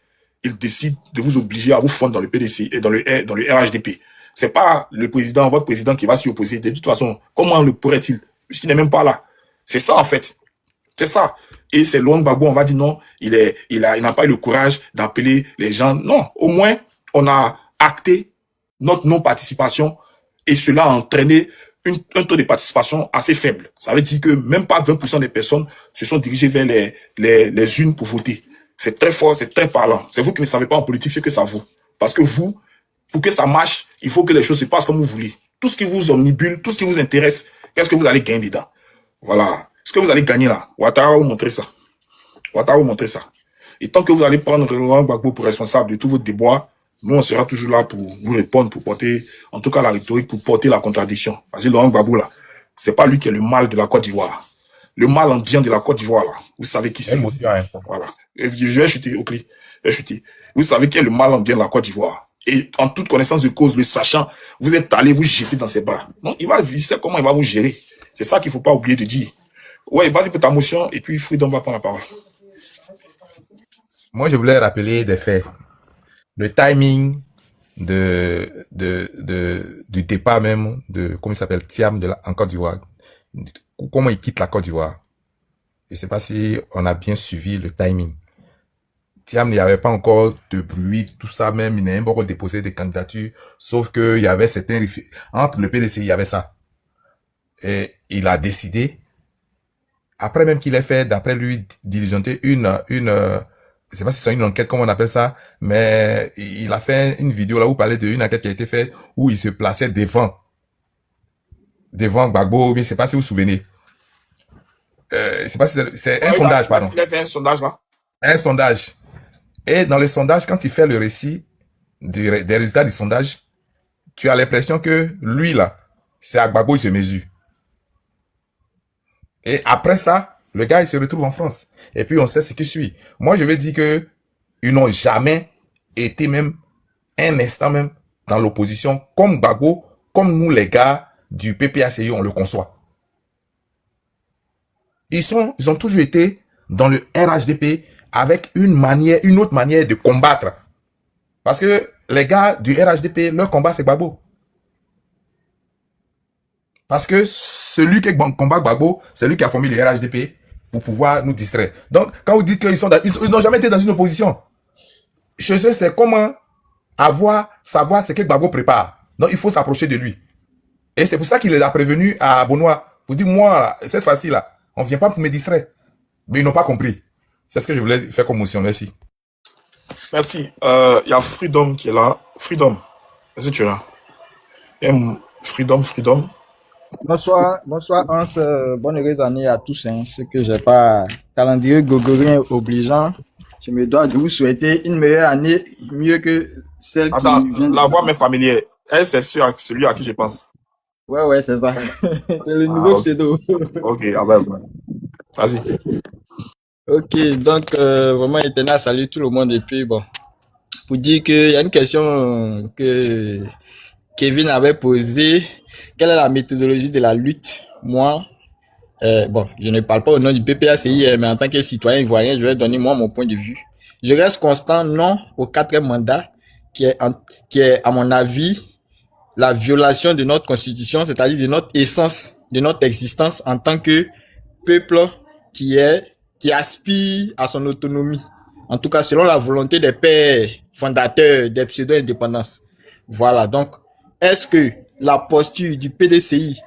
il décide de vous obliger à vous fondre dans le PDCI et dans le RHDP. C'est pas le président, votre président qui va s'y opposer. De toute façon, comment le pourrait-il? Puisqu'il n'est même pas là. C'est ça, en fait. C'est ça. Et c'est Laurent Gbagbo, on va dire non, il n'a pas eu le courage d'appeler les gens. Non, au moins, on a acté notre non-participation et cela a entraîné un taux de participation assez faible. Ça veut dire que même pas 20% des personnes se sont dirigées vers les urnes pour voter. C'est très fort, c'est très parlant. C'est vous qui ne savez pas en politique ce que ça vaut. Parce que vous, pour que ça marche, il faut que les choses se passent comme vous voulez. Tout ce qui vous omnibule, tout ce qui vous intéresse, qu'est-ce que vous allez gagner dedans? Voilà. Ce que vous allez gagner là, Ouattara va vous montrer ça. Ouattara va vous montrer ça. Et tant que vous allez prendre Laurent Gbagbo pour responsable de tout votre déboire, nous, on sera toujours là pour vous répondre, pour porter, en tout cas la rhétorique, pour porter la contradiction. Parce que Laurent Gbagbo, là, c'est pas lui qui est le mal de la Côte d'Ivoire. Le mal ambiant de la Côte d'Ivoire, là, vous savez qui c'est. Voilà. Et je vais chuter, ok. Je vais chuter. Vous savez qui est le mal ambiant de la Côte d'Ivoire. Et en toute connaissance de cause, le sachant, vous êtes allé vous jeter dans ses bras. Non, il sait comment il va vous gérer. C'est ça qu'il faut pas oublier de dire. Ouais, vas-y pour ta motion, et puis Freedom va prendre la parole. Moi, je voulais rappeler des faits. Le timing du départ même de, comment il s'appelle, Thiam en Côte d'Ivoire. Comment il quitte la Côte d'Ivoire. Je sais pas si on a bien suivi le timing. Thiam n'y avait pas encore de bruit, tout ça même, il n'a même pas encore déposé des candidatures, sauf que il y avait certains, entre le PDC, il y avait ça. Et il a décidé, après même qu'il ait fait, d'après lui, diligenter je sais pas si c'est une enquête, comme on appelle ça, mais il a fait une vidéo là où il parlait d'une enquête qui a été faite, où il se plaçait devant Gbagbo, mais je sais pas si vous vous souvenez. Je sais pas si c'est un sondage, pardon. Il a fait un sondage là. Un sondage. Et dans le sondage, quand il fait le récit des résultats du sondage, tu as l'impression que lui là, c'est à Gbagbo, il se mesure. Et après ça, le gars, il se retrouve en France. Et puis, on sait ce qui suit. Moi, je veux dire que ils n'ont jamais été même un instant même dans l'opposition comme Gbagbo, comme nous, les gars du PPACI, on le conçoit. Ils ont toujours été dans le RHDP avec une autre manière de combattre. Parce que les gars du RHDP, leur combat, c'est Gbagbo. Parce que celui qui combat Gbagbo, c'est lui qui a formé le RHDP pour pouvoir nous distraire. Donc, quand vous dites qu'ils n'ont jamais été dans une opposition, chez eux, c'est comment savoir ce que Gbagbo prépare. Donc, il faut s'approcher de lui. Et c'est pour ça qu'il les a prévenus à Benoît. Pour dire, moi, cette fois-ci, là, on vient pas pour me distraire. Mais ils n'ont pas compris. C'est ce que je voulais faire comme motion. Merci. Merci. Il y a Freedom qui est là. Freedom, est-ce que tu es là? Freedom. Bonsoir Hans, bonne heureuse année à tous. Ce que j'ai pas calendrier gogorien obligeant, je me dois de vous souhaiter une meilleure année, mieux que celle qui vient de... La voix m'est familière. C'est celui à qui je pense. Ouais, c'est ça. C'est le nouveau pseudo. Ok, vas-y. Ok, donc vraiment éternel salut tout le monde. Et puis bon, pour dire qu'il y a une question que Kevin avait posée. Quelle est la méthodologie de la lutte? Moi, je ne parle pas au nom du PPACI, mais en tant que citoyen ivoirien, je vais donner moi mon point de vue. Je reste constant non au 4e mandat, qui est à mon avis la violation de notre constitution, c'est-à-dire de notre essence, de notre existence en tant que peuple qui aspire à son autonomie. En tout cas, selon la volonté des pères fondateurs des pseudo-indépendances. Voilà. Donc, est-ce que la posture du PDCI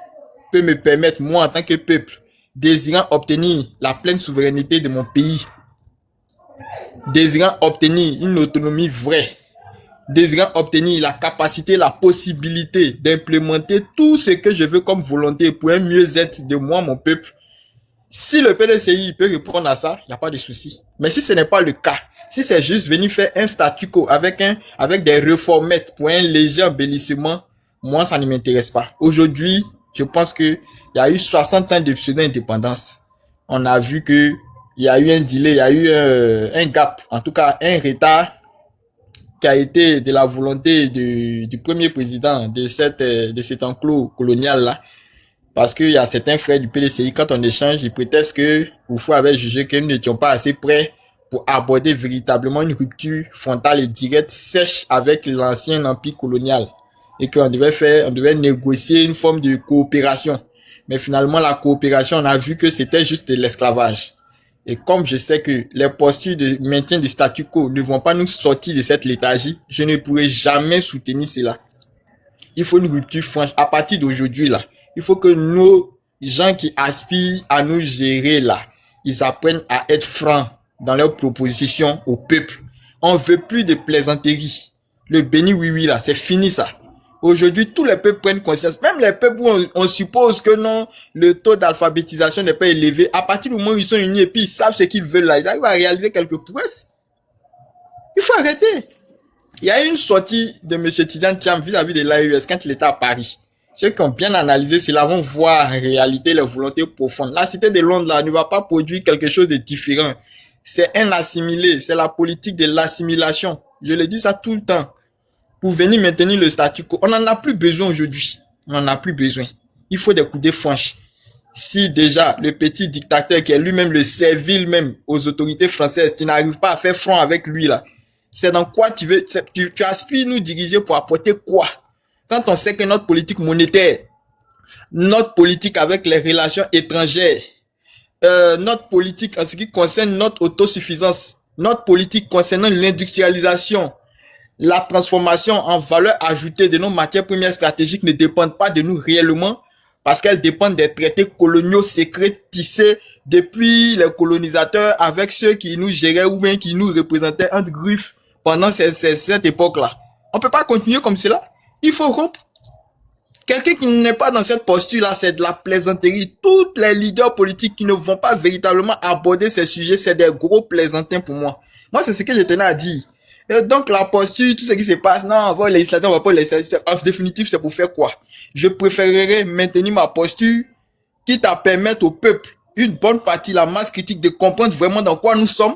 peut me permettre, moi, en tant que peuple, désirant obtenir la pleine souveraineté de mon pays, désirant obtenir une autonomie vraie, désirant obtenir la capacité, la possibilité d'implémenter tout ce que je veux comme volonté pour un mieux-être de moi, mon peuple. Si le PDCI peut répondre à ça, il n'y a pas de souci. Mais si ce n'est pas le cas, si c'est juste venir faire un statu quo avec des réformettes pour un léger embellissement, moi, ça ne m'intéresse pas. Aujourd'hui, je pense que il y a eu 60 ans de pseudo-indépendance. On a vu que il y a eu un delay, il y a eu un gap, en tout cas un retard qui a été de la volonté du premier président de cet enclos colonial là. Parce qu'il y a certains frères du PDCI, quand on échange, ils prétendent que Oufou avait jugé que nous n'étions pas assez prêts pour aborder véritablement une rupture frontale et directe, sèche avec l'ancien empire colonial. Et qu'on devait négocier une forme de coopération. Mais finalement, la coopération, on a vu que c'était juste de l'esclavage. Et comme je sais que les postures de maintien du statu quo ne vont pas nous sortir de cette léthargie, je ne pourrai jamais soutenir cela. Il faut une rupture franche. À partir d'aujourd'hui, là, Il faut que nos gens qui aspirent à nous gérer là, ils apprennent à être francs dans leurs propositions au peuple. On veut plus de plaisanteries. Le béni oui là, c'est fini ça. Aujourd'hui, tous les peuples prennent conscience. Même les peuples où on suppose que non, le taux d'alphabétisation n'est pas élevé. À partir du moment où ils sont unis et puis ils savent ce qu'ils veulent là, ils arrivent à réaliser quelques prouesses. Il faut arrêter. Il y a une sortie de M. Tidjane Thiam vis-à-vis de l'AES quand il était à Paris. Ceux qui ont bien analysé cela vont voir en réalité les volontés profondes. La cité de Londres là ne va pas produire quelque chose de différent. C'est un assimilé. C'est la politique de l'assimilation. Je le dis ça tout le temps. Pour venir maintenir le statu quo. On n'en a plus besoin aujourd'hui. On n'en a plus besoin. Il faut des coudées franches. Si déjà le petit dictateur qui est lui-même le servile même aux autorités françaises, tu n'arrives pas à faire front avec lui là, c'est dans quoi tu veux, tu aspires nous diriger pour apporter quoi? Quand on sait que notre politique monétaire, notre politique avec les relations étrangères, notre politique en ce qui concerne notre autosuffisance, notre politique concernant l'industrialisation, la transformation en valeur ajoutée de nos matières premières stratégiques ne dépendent pas de nous réellement parce qu'elles dépendent des traités coloniaux secrets tissés depuis les colonisateurs avec ceux qui nous géraient ou bien qui nous représentaient entre griffes pendant cette époque-là. On peut pas continuer comme cela. Il faut rompre. Quelqu'un qui n'est pas dans cette posture-là, c'est de la plaisanterie. Tous les leaders politiques qui ne vont pas véritablement aborder ces sujets, c'est des gros plaisantins pour moi. Moi, c'est ce que je tenais à dire. Et donc, la posture, tout ce qui se passe, non, on va au législateur, on va pas au législateur. En définitive, c'est pour faire quoi? Je préférerais maintenir ma posture, quitte à permettre au peuple, une bonne partie, la masse critique, de comprendre vraiment dans quoi nous sommes,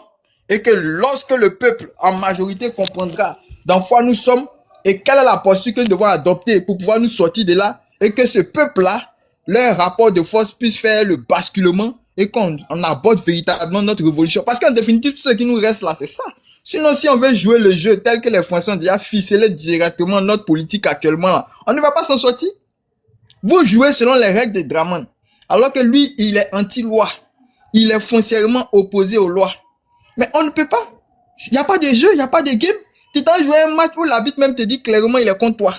et que lorsque le peuple, en majorité, comprendra dans quoi nous sommes, et quelle est la posture que nous devons adopter pour pouvoir nous sortir de là, et que ce peuple-là, leur rapport de force puisse faire le basculement, et qu'on aborde véritablement notre révolution. Parce qu'en définitive, tout ce qui nous reste là, c'est ça. Sinon, si on veut jouer le jeu tel que les Français ont déjà ficelé directement notre politique actuellement, là, on ne va pas s'en sortir. Vous jouez selon les règles de Draman. Alors que lui, il est anti-loi. Il est foncièrement opposé aux lois. Mais on ne peut pas. Il n'y a pas de jeu, il n'y a pas de game. Tu t'en joues un match où l'arbitre même te dit clairement il est contre toi.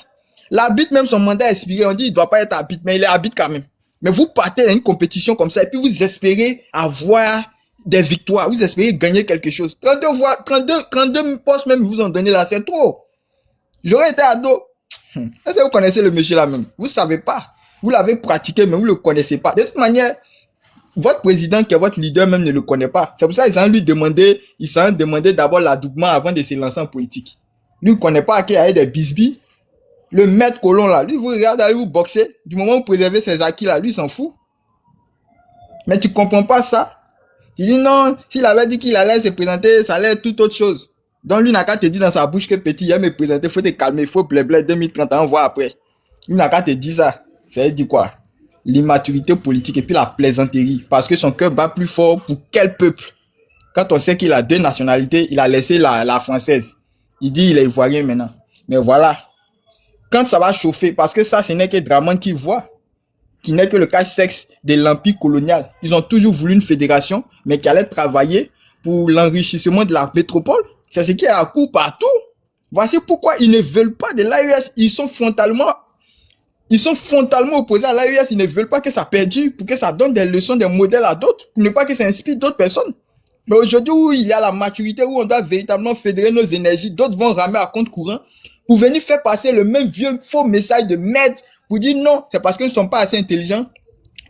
L'arbitre même son mandat est expiré. On dit il ne doit pas être arbitre, mais il est arbitre quand même. Mais vous partez à une compétition comme ça et puis vous espérez avoir des victoires. Vous espérez gagner quelque chose. 32 postes même vous en donnez là, c'est trop. J'aurais été ado. Est-ce que vous connaissez le monsieur là même? Vous savez pas. Vous l'avez pratiqué, mais vous le connaissez pas. De toute manière, votre président qui est votre leader même ne le connaît pas. C'est pour ça qu'ils ont lui demandé d'abord l'adoubement avant de se lancer en politique. Lui, il ne connaît pas qu'il y a des bisbis. Le maître colon là, lui, vous regardez, allez vous boxer. Du moment où vous préservez ses acquis là, lui, il s'en fout. Mais tu comprends pas ça. Tu dis non, s'il avait dit qu'il allait se présenter, ça allait être toute autre chose. Donc lui n'a qu'à te dire dans sa bouche que petit, il va me présenter, faut te calmer, faut blé 2030 on voit après. Lui n'a qu'à te dire ça. Ça veut dire quoi? L'immaturité politique et puis la plaisanterie. Parce que son cœur bat plus fort pour quel peuple? Quand on sait qu'il a 2 nationalités, il a laissé la française. Il dit il est ivoirien maintenant. Mais voilà. Quand ça va chauffer, parce que ça, ce n'est que Draman qui voit, qui n'est que le cache-sexe de l'empire colonial. Ils ont toujours voulu une fédération, mais qui allait travailler pour l'enrichissement de la métropole. C'est ce qui est à court partout. Voici pourquoi ils ne veulent pas de l'AES. Ils sont frontalement opposés à l'AES. Ils ne veulent pas que ça perdure, pour que ça donne des leçons, des modèles à d'autres, pour ne pas que ça inspire d'autres personnes. Mais aujourd'hui où il y a la maturité, où on doit véritablement fédérer nos énergies, d'autres vont ramer à compte courant pour venir faire passer le même vieux faux message de merde pour dire non, c'est parce que nous ne sommes pas assez intelligents,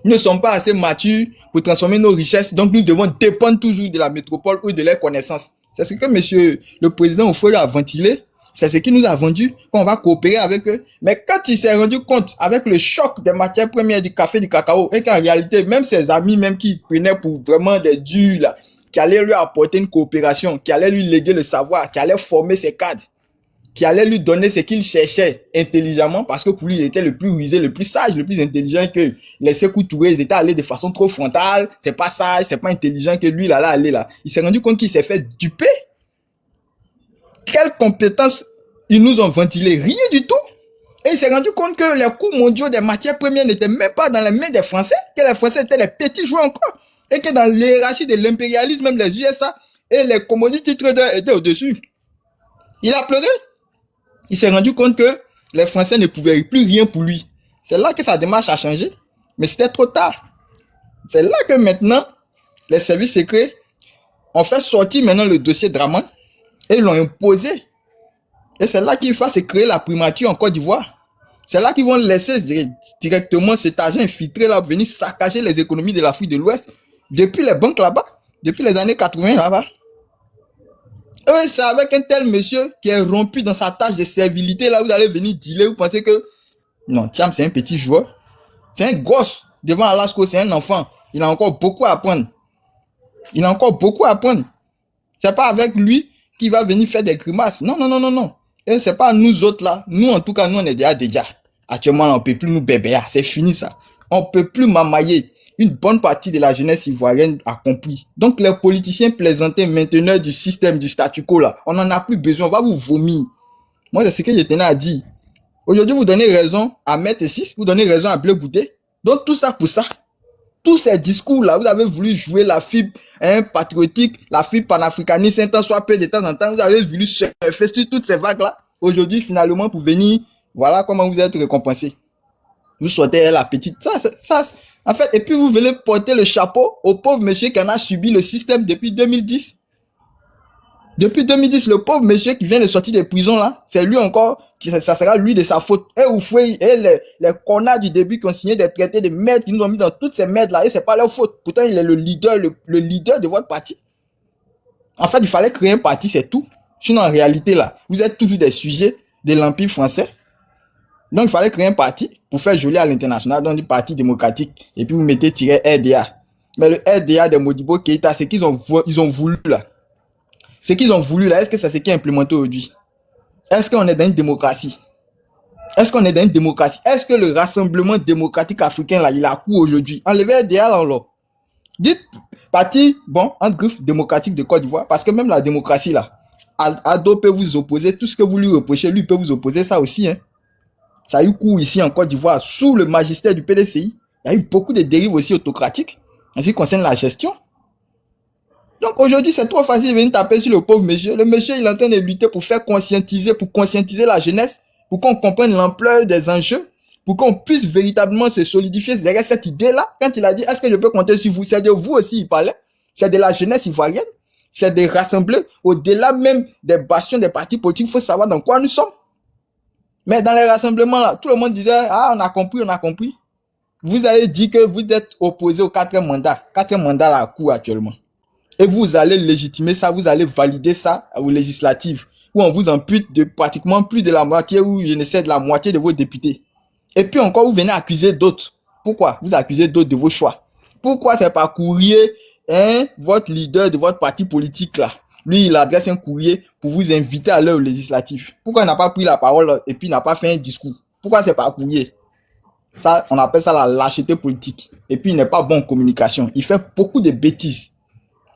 nous ne sommes pas assez matures pour transformer nos richesses, donc nous devons dépendre toujours de la métropole ou de leurs connaissances. C'est ce que monsieur le président Oufoué a ventilé, c'est ce qu'il nous a vendu, qu'on va coopérer avec eux. Mais quand il s'est rendu compte, avec le choc des matières premières du café, du cacao, et qu'en réalité, même ses amis, même qui prenaient pour vraiment des durs, là, qui allaient lui apporter une coopération, qui allaient lui léguer le savoir, qui allaient former ses cadres, qui allait lui donner ce qu'il cherchait intelligemment, parce que pour lui, il était le plus rusé, le plus sage, le plus intelligent que les Sékou Touré. Ils étaient allés de façon trop frontale, c'est pas sage, c'est pas intelligent que lui, là, allé là. Il s'est rendu compte qu'il s'est fait duper. Quelles compétences ils nous ont ventilé? Rien du tout. Et il s'est rendu compte que les coûts mondiaux des matières premières n'étaient même pas dans les mains des Français, que les Français étaient les petits joueurs encore, et que dans l'hiérarchie de l'impérialisme, même les USA et les commodity traders étaient au-dessus. Il a pleuré. Il s'est rendu compte que les Français ne pouvaient plus rien pour lui. C'est là que sa démarche a changé. Mais c'était trop tard. C'est là que maintenant, les services secrets ont fait sortir maintenant le dossier Draman et l'ont imposé. Et c'est là qu'il va se créer la primature en Côte d'Ivoire. C'est là qu'ils vont laisser directement cet argent infiltré là venir saccager les économies de l'Afrique de l'Ouest depuis les banques là-bas, depuis les années 80 là-bas. Eux, c'est avec un tel monsieur qui est rompu dans sa tâche de servilité là, vous allez venir dealer, vous pensez que non, Thiam c'est un petit joueur, c'est un gosse devant Alasco, c'est un enfant, il a encore beaucoup à apprendre. Il a encore beaucoup à apprendre. C'est pas avec lui qu'il va venir faire des grimaces. Non, non, non, non, non. Et c'est pas nous autres là. Nous, en tout cas, nous, on est déjà. Actuellement, on peut plus nous bébéer. C'est fini ça. On peut plus mamailler. Une bonne partie de la jeunesse ivoirienne a compris. Donc, les politiciens plaisantés, mainteneurs du système, du statu quo là, on en a plus besoin. On va vous vomir. Moi, c'est ce que je tenais à dire. Aujourd'hui, vous donnez raison à Maître 6, vous donnez raison à Bleu Goudé. Donc, tout ça pour ça. Tous ces discours-là, vous avez voulu jouer la fibre patriotique, la fibre panafricaniste, un temps soit peu de temps en temps, vous avez voulu surfer sur toutes ces vagues-là. Aujourd'hui, finalement, pour venir, voilà comment vous êtes récompensé. Vous sortez la petite, ça, en fait, et puis vous voulez porter le chapeau au pauvre monsieur qui en a subi le système depuis 2010. Depuis 2010, le pauvre monsieur qui vient de sortir des prisons là, c'est lui encore, ça sera lui de sa faute. Et les connards du début qui ont signé des traités de merde, qui nous ont mis dans toutes ces merdes là, et c'est pas leur faute. Pourtant, il est le leader de votre parti. En fait, il fallait créer un parti, c'est tout. Sinon, en réalité là, vous êtes toujours des sujets de l'Empire français. Donc, il fallait créer un parti pour faire joli à l'international, donc du parti démocratique, et puis vous mettez -RDA. Mais le RDA de Modibo Keïta, c'est qu'ils ont voulu là. Ce qu'ils ont voulu là, est-ce que c'est ce qui est implémenté aujourd'hui? Est-ce qu'on est dans une démocratie? Est-ce qu'on est dans une démocratie? Est-ce que le Rassemblement démocratique africain là, il a cours aujourd'hui? Enlevez RDA là, alors. Dites, parti, bon, entre griffes démocratique de Côte d'Ivoire, parce que même la démocratie là, Ado peut vous opposer, tout ce que vous lui reprochez, lui peut vous opposer ça aussi, hein. Ça a eu cours ici en Côte d'Ivoire, sous le magistère du PDCI. Il y a eu beaucoup de dérives aussi autocratiques, en ce qui concerne la gestion. Donc aujourd'hui, c'est trop facile de venir taper sur le pauvre monsieur. Le monsieur, il est en train de lutter pour conscientiser la jeunesse, pour qu'on comprenne l'ampleur des enjeux, pour qu'on puisse véritablement se solidifier derrière cette idée-là. Quand il a dit, est-ce que je peux compter sur vous? C'est de vous aussi, il parlait. C'est de la jeunesse ivoirienne. C'est de rassembler au-delà même des bastions des partis politiques. Il faut savoir dans quoi nous sommes. Mais dans les rassemblements là, tout le monde disait, ah, on a compris, on a compris. Vous avez dit que vous êtes opposé au 4e mandat. 4e mandat là, à court actuellement. Et vous allez légitimer ça, vous allez valider ça aux législatives, où on vous ampute de pratiquement plus de la moitié, ou je ne sais, de la moitié de vos députés. Et puis encore, vous venez accuser d'autres. Pourquoi? Vous accusez d'autres de vos choix. Pourquoi c'est par courrier, votre leader de votre parti politique là, lui, il adresse un courrier pour vous inviter à l'heure législative. Pourquoi il n'a pas pris la parole et puis il n'a pas fait un discours? Pourquoi c'est par courrier? Ça, on appelle ça la lâcheté politique. Et puis il n'est pas bon en communication. Il fait beaucoup de bêtises.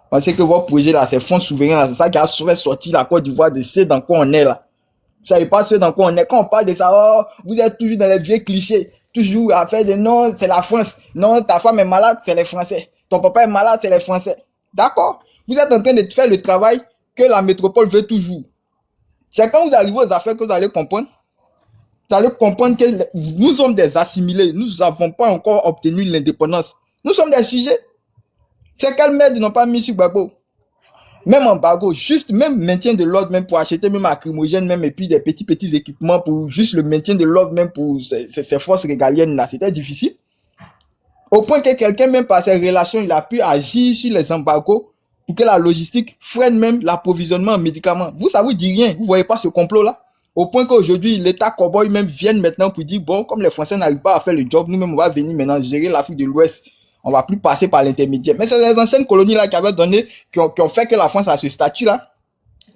Parce que votre projet là, c'est fonds souverain là, c'est ça qui a fait sortir la Côte d'Ivoire de ce dans quoi on est là. Vous savez pas ce dans quoi on est. Quand on parle de ça, oh, vous êtes toujours dans les vieux clichés. Toujours à faire de non, c'est la France. Non, ta femme est malade, c'est les Français. Ton papa est malade, c'est les Français. D'accord? Vous êtes en train de faire le travail que la métropole veut toujours. C'est quand vous arrivez aux affaires que vous allez comprendre. Vous allez comprendre que nous sommes des assimilés. Nous n'avons pas encore obtenu l'indépendance. Nous sommes des sujets. C'est quelle merde ils n'ont pas mis sur Gbagbo? Même en Bago, juste même maintien de l'ordre, même pour acheter même lacrymogène, même et puis des petits équipements pour juste le maintien de l'ordre, même pour ces forces régaliennes là, c'était difficile. Au point que quelqu'un, même par ses relations, il a pu agir sur les embargos pour que la logistique freine même l'approvisionnement en médicaments. Vous, ça vous dit rien. Vous voyez pas ce complot-là? Au point qu'aujourd'hui, l'État cowboy même vienne maintenant pour dire, bon, comme les Français n'arrivent pas à faire le job, nous-mêmes, on va venir maintenant gérer l'Afrique de l'Ouest. On va plus passer par l'intermédiaire. Mais c'est les anciennes colonies là qui avaient donné, qui ont fait que la France a ce statut-là,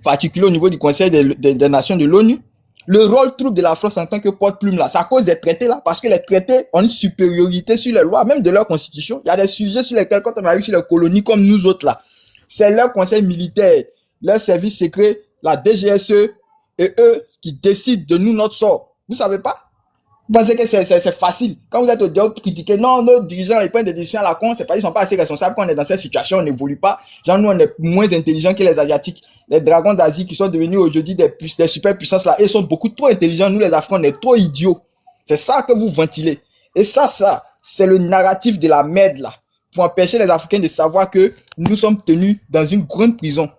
particulier au niveau du Conseil des Nations de l'ONU. Le rôle trouble de la France en tant que porte-plume là, c'est à cause des traités là, parce que les traités ont une supériorité sur les lois, même de leur constitution. Il y a des sujets sur lesquels, quand on arrive sur les colonies comme nous autres là, c'est leur conseil militaire, leur service secret, la DGSE, et eux qui décident de nous notre sort. Vous savez pas? Vous pensez que c'est facile. Quand vous êtes au dialogue critiqué, non, nos dirigeants, ils prennent des décisions à la con, c'est pas, ils sont pas assez responsables quand on est dans cette situation, on n'évolue pas. Genre, nous, on est moins intelligents que les Asiatiques. Les dragons d'Asie qui sont devenus aujourd'hui des super puissances là, ils sont beaucoup trop intelligents. Nous, les Africains, on est trop idiots. C'est ça que vous ventilez. Et ça, c'est le narratif de la merde, là. Pour empêcher les Africains de savoir que nous sommes tenus dans une grande prison.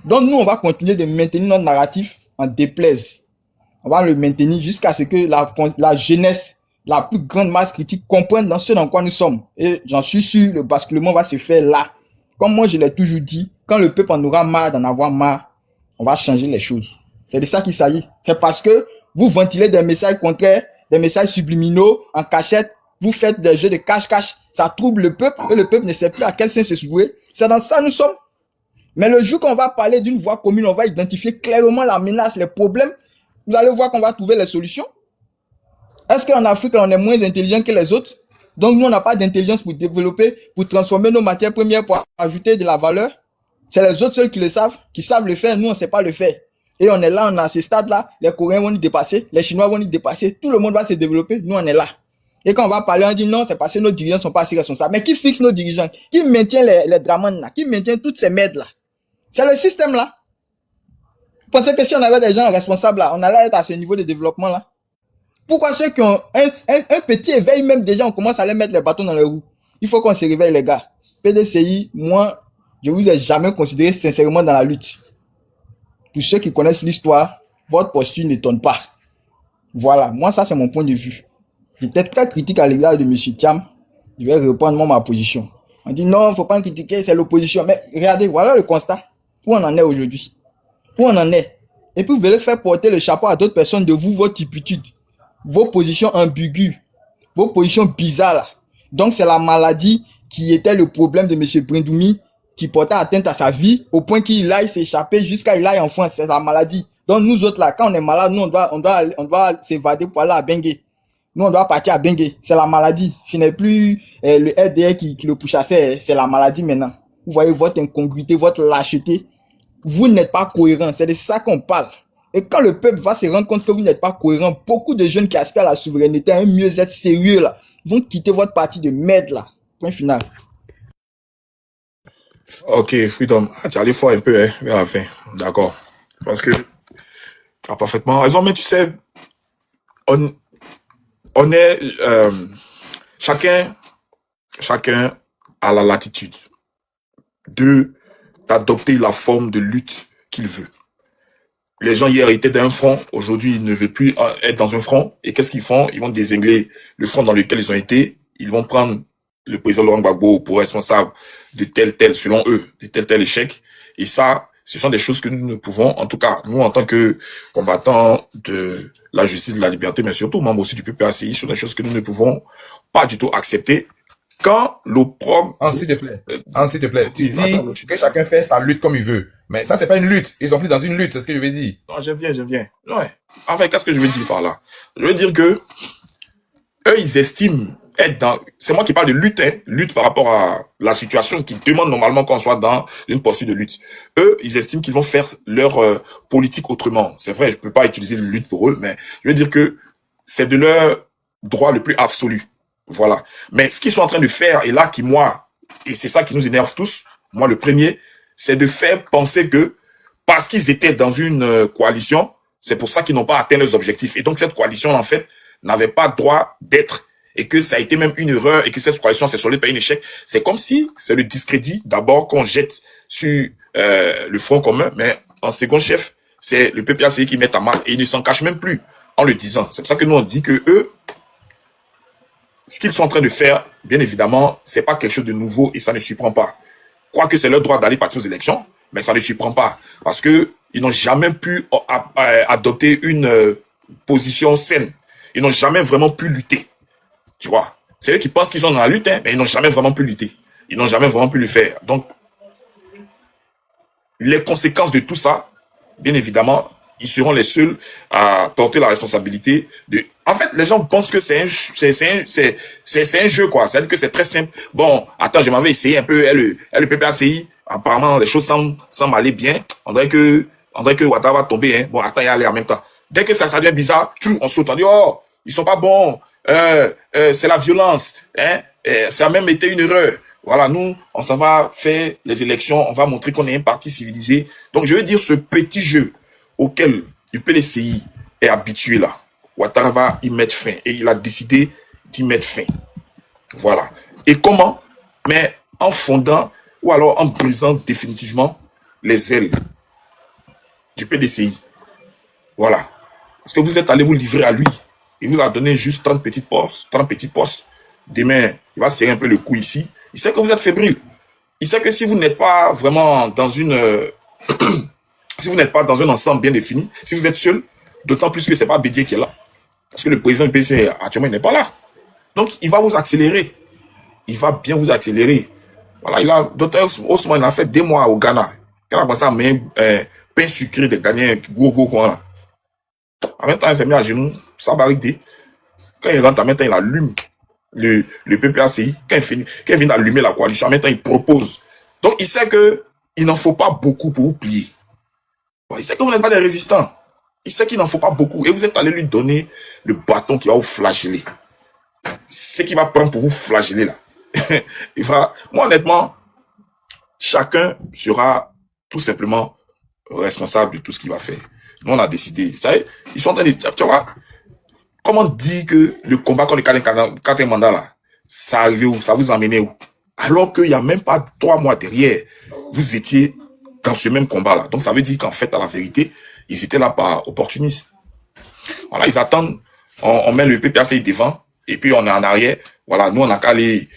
Donc, nous, on va continuer de maintenir notre narratif en déplaise. On va le maintenir jusqu'à ce que la jeunesse, la plus grande masse critique comprenne dans ce dans quoi nous sommes. Et j'en suis sûr, le basculement va se faire là. Comme moi, je l'ai toujours dit, quand le peuple en aura marre d'en avoir marre, on va changer les choses. C'est de ça qu'il s'agit. C'est parce que vous ventilez des messages contraires, des messages subliminaux, en cachette, vous faites des jeux de cache-cache, ça trouble le peuple, et le peuple ne sait plus à quel sens se jouer. C'est dans ça que nous sommes. Mais le jour qu'on va parler d'une voie commune, on va identifier clairement la menace, les problèmes, vous allez voir qu'on va trouver les solutions. Est-ce qu'en Afrique, on est moins intelligent que les autres? Donc nous, on n'a pas d'intelligence pour développer, pour transformer nos matières premières, pour ajouter de la valeur. C'est les autres seuls qui le savent, qui savent le faire. Nous, on ne sait pas le faire. Et on est là, on est à ce stade-là. Les Coréens vont nous dépasser, les Chinois vont nous dépasser. Tout le monde va se développer. Nous, on est là. Et quand on va parler, on dit non, c'est parce que nos dirigeants ne sont pas assez responsables. Mais qui fixe nos dirigeants? Qui maintient les dramans là? Qui maintient toutes ces merdes là? C'est le système là. Vous pensez que si on avait des gens responsables là, on allait être à ce niveau de développement là? Pourquoi ceux qui ont un petit éveil, même déjà, on commence à les mettre les bâtons dans les roues? Il faut qu'on se réveille, les gars. PDCI, moi, je vous ai jamais considéré sincèrement dans la lutte. Pour ceux qui connaissent l'histoire, votre posture n'étonne pas. Voilà, moi, ça, c'est mon point de vue. J'étais très critique à l'égard de M. Thiam. Je vais reprendre moi ma position. On dit non, faut pas critiquer, c'est l'opposition. Mais regardez, voilà le constat. Où on en est aujourd'hui. Où on en est. Et puis, vous voulez faire porter le chapeau à d'autres personnes de vous, votre typitude. Vos positions ambiguës, vos positions bizarres là. Donc c'est la maladie qui était le problème de M. Brindoumi, qui portait atteinte à sa vie au point qu'il aille s'échapper jusqu'à il aille en France. C'est la maladie. Donc nous autres là, quand on est malade, nous on doit s'évader pour aller à Bengué. Nous on doit partir à Bengué. C'est la maladie. Ce n'est plus le RDR qui le pourchassait, c'est la maladie maintenant. Vous voyez votre incongruité, votre lâcheté. Vous n'êtes pas cohérent. C'est de ça qu'on parle. Et quand le peuple va se rendre compte que vous n'êtes pas cohérent, beaucoup de jeunes qui aspirent à la souveraineté, à un mieux-être sérieux là, vont quitter votre parti de merde là. Point final. Ok, Freedom. Ah, tu allais fort un peu, hein, vers la fin. D'accord. Parce que tu as parfaitement raison, mais tu sais, on est, chacun a la latitude d'adopter la forme de lutte qu'il veut. Les gens hier étaient d'un front, aujourd'hui ils ne veulent plus être dans un front. Et qu'est-ce qu'ils font? Ils vont désingler le front dans lequel ils ont été. Ils vont prendre le président Laurent Gbagbo pour responsable de tel, selon eux, de tel échec. Et ça, ce sont des choses que nous ne pouvons, en tout cas, nous en tant que combattants de la justice, de la liberté, mais surtout membres aussi du PPACI, ce sont des choses que nous ne pouvons pas du tout accepter. Quand l'opprobre... S'il te plaît, tu dis que chacun fait sa lutte comme il veut. Mais ça, c'est pas une lutte. Ils sont plus dans une lutte, c'est ce que je veux dire. Non, je viens. Ouais. Enfin, qu'est-ce que je veux dire par là? Je veux dire que eux, ils estiment être dans... C'est moi qui parle de lutte, hein. Lutte par rapport à la situation qui demande normalement qu'on soit dans une posture de lutte. Eux, ils estiment qu'ils vont faire leur politique autrement. C'est vrai, je peux pas utiliser le lutte pour eux, mais je veux dire que c'est de leur droit le plus absolu. Voilà. Mais ce qu'ils sont en train de faire, et là, et c'est ça qui nous énerve tous, moi le premier, c'est de faire penser que parce qu'ils étaient dans une coalition, c'est pour ça qu'ils n'ont pas atteint leurs objectifs. Et donc cette coalition, en fait, n'avait pas droit d'être. Et que ça a été même une erreur et que cette coalition s'est soldée par un échec. C'est comme si c'est le discrédit d'abord qu'on jette sur le Front commun, mais en second chef, c'est le PPACI qui met à mal. Et ils ne s'en cachent même plus en le disant. C'est pour ça que nous on dit que eux, ce qu'ils sont en train de faire, bien évidemment, c'est pas quelque chose de nouveau et ça ne surprend pas. Quoique c'est leur droit d'aller participer aux élections, mais ça ne surprend pas. Parce que ils n'ont jamais pu adopter une position saine. Ils n'ont jamais vraiment pu lutter. Tu vois. C'est eux qui pensent qu'ils sont dans la lutte, hein, mais ils n'ont jamais vraiment pu lutter. Ils n'ont jamais vraiment pu le faire. Donc, les conséquences de tout ça, bien évidemment, ils seront les seuls à porter la responsabilité de... En fait, les gens pensent que c'est un jeu, quoi. C'est-à-dire que c'est très simple. Bon, attends, je m'avais essayé un peu, le PPACI. Apparemment, les choses semblent aller bien. On dirait que Ouattara va tomber, hein. Bon, attends, il y a aller en même temps. Dès que ça devient bizarre, on saute. On dit, oh, ils sont pas bons. C'est la violence, hein. Ça a même été une erreur. Voilà, nous, on s'en va faire les élections. On va montrer qu'on est un parti civilisé. Donc, je veux dire, ce petit jeu auquel le PLCI est habitué là, Ouattara va y mettre fin. Et il a décidé d'y mettre fin. Voilà. Et comment? Mais en fondant ou alors en brisant définitivement les ailes du PDCI. Voilà. Parce que vous êtes allé vous livrer à lui. Il vous a donné juste 30 petits postes. Demain, il va serrer un peu le cou ici. Il sait que vous êtes fébrile. Il sait que si vous n'êtes pas vraiment dans une... si vous n'êtes pas dans un ensemble bien défini, si vous êtes seul, d'autant plus que ce n'est pas Bédier qui est là. Parce que le président du PC, actuellement, il n'est pas là. Donc, il va vous accélérer. Il va bien vous accélérer. Voilà, Dr Ousmane a fait 2 mois au Ghana. Quand il a commencé à mettre pain sucré de Ghanéens, gros, là. En même temps, il s'est mis à genoux, ça barricade. Quand il rentre, en même temps, il allume le PPACI. Quand il vient d'allumer la coalition, en même temps, il propose. Donc, il sait qu'il n'en faut pas beaucoup pour vous plier. Bon, il sait que vous n'êtes pas des résistants. Il sait qu'il n'en faut pas beaucoup. Et vous êtes allé lui donner le bâton qui va vous flageller. Ce qu'il va prendre pour vous flageller, là. Moi, honnêtement, chacun sera tout simplement responsable de tout ce qu'il va faire. Nous, on a décidé. Vous savez, ils sont en train de... Tu vois, comment dire que le combat contre le quatrième mandat, là, ça arrive où? Ça vous emmène où? Alors qu'il n'y a même pas 3 mois derrière, vous étiez dans ce même combat-là. Donc, ça veut dire qu'en fait, à la vérité, ils étaient là par opportunistes. Voilà, ils attendent, on met le PPACI devant, et puis on est en arrière. Voilà, nous, on n'a qu'à aller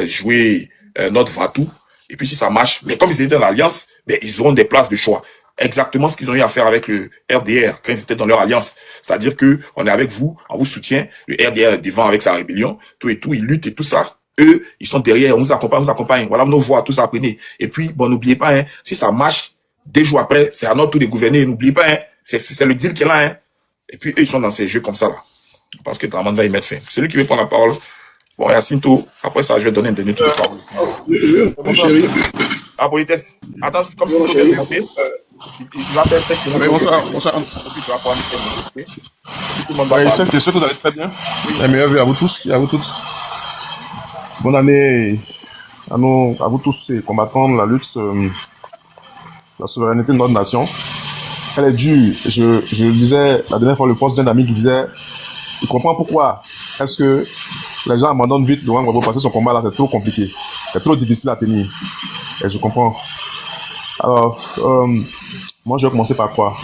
jouer notre va-tout. Et puis, si ça marche, mais comme ils étaient dans l'alliance, ben, ils auront des places de choix. Exactement ce qu'ils ont eu à faire avec le RDR quand ils étaient dans leur alliance. C'est-à-dire que on est avec vous, on vous soutient. Le RDR est devant avec sa rébellion, tout et tout, ils luttent et tout ça. Eux, ils sont derrière, on vous accompagne. Voilà nos voix, tout ça, apprenez. Et puis, bon, n'oubliez pas, hein, si ça marche, 2 jours après, c'est à notre tour de gouverner. N'oubliez pas, hein, c'est le deal qui est là. Hein. Et puis, eux, ils sont dans ces jeux comme ça, là. Parce que Draman va y mettre fin. Celui qui veut prendre la parole, bon, Yacinto, après ça, je vais donner un dernier tour de parole. Mon chéri. Ah, politesse. Attends, comme si tu veux commencer. Il va faire fait que... Bonsoir. Tu vas prendre 5 minutes. Tout le monde va Ouais, parler. je sais que vous allez très bien. Les meilleurs vœux à vous tous et à vous toutes. Bonne année à vous tous, ces combattants de la lutte, la souveraineté de notre nation. Elle est due. Je disais la dernière fois le poste d'un ami qui disait, il comprend pourquoi est-ce que les gens abandonnent vite Laurent Gbagbo parce que son combat là c'est trop compliqué, c'est trop difficile à tenir. Et je comprends. Alors, moi je vais commencer par quoi?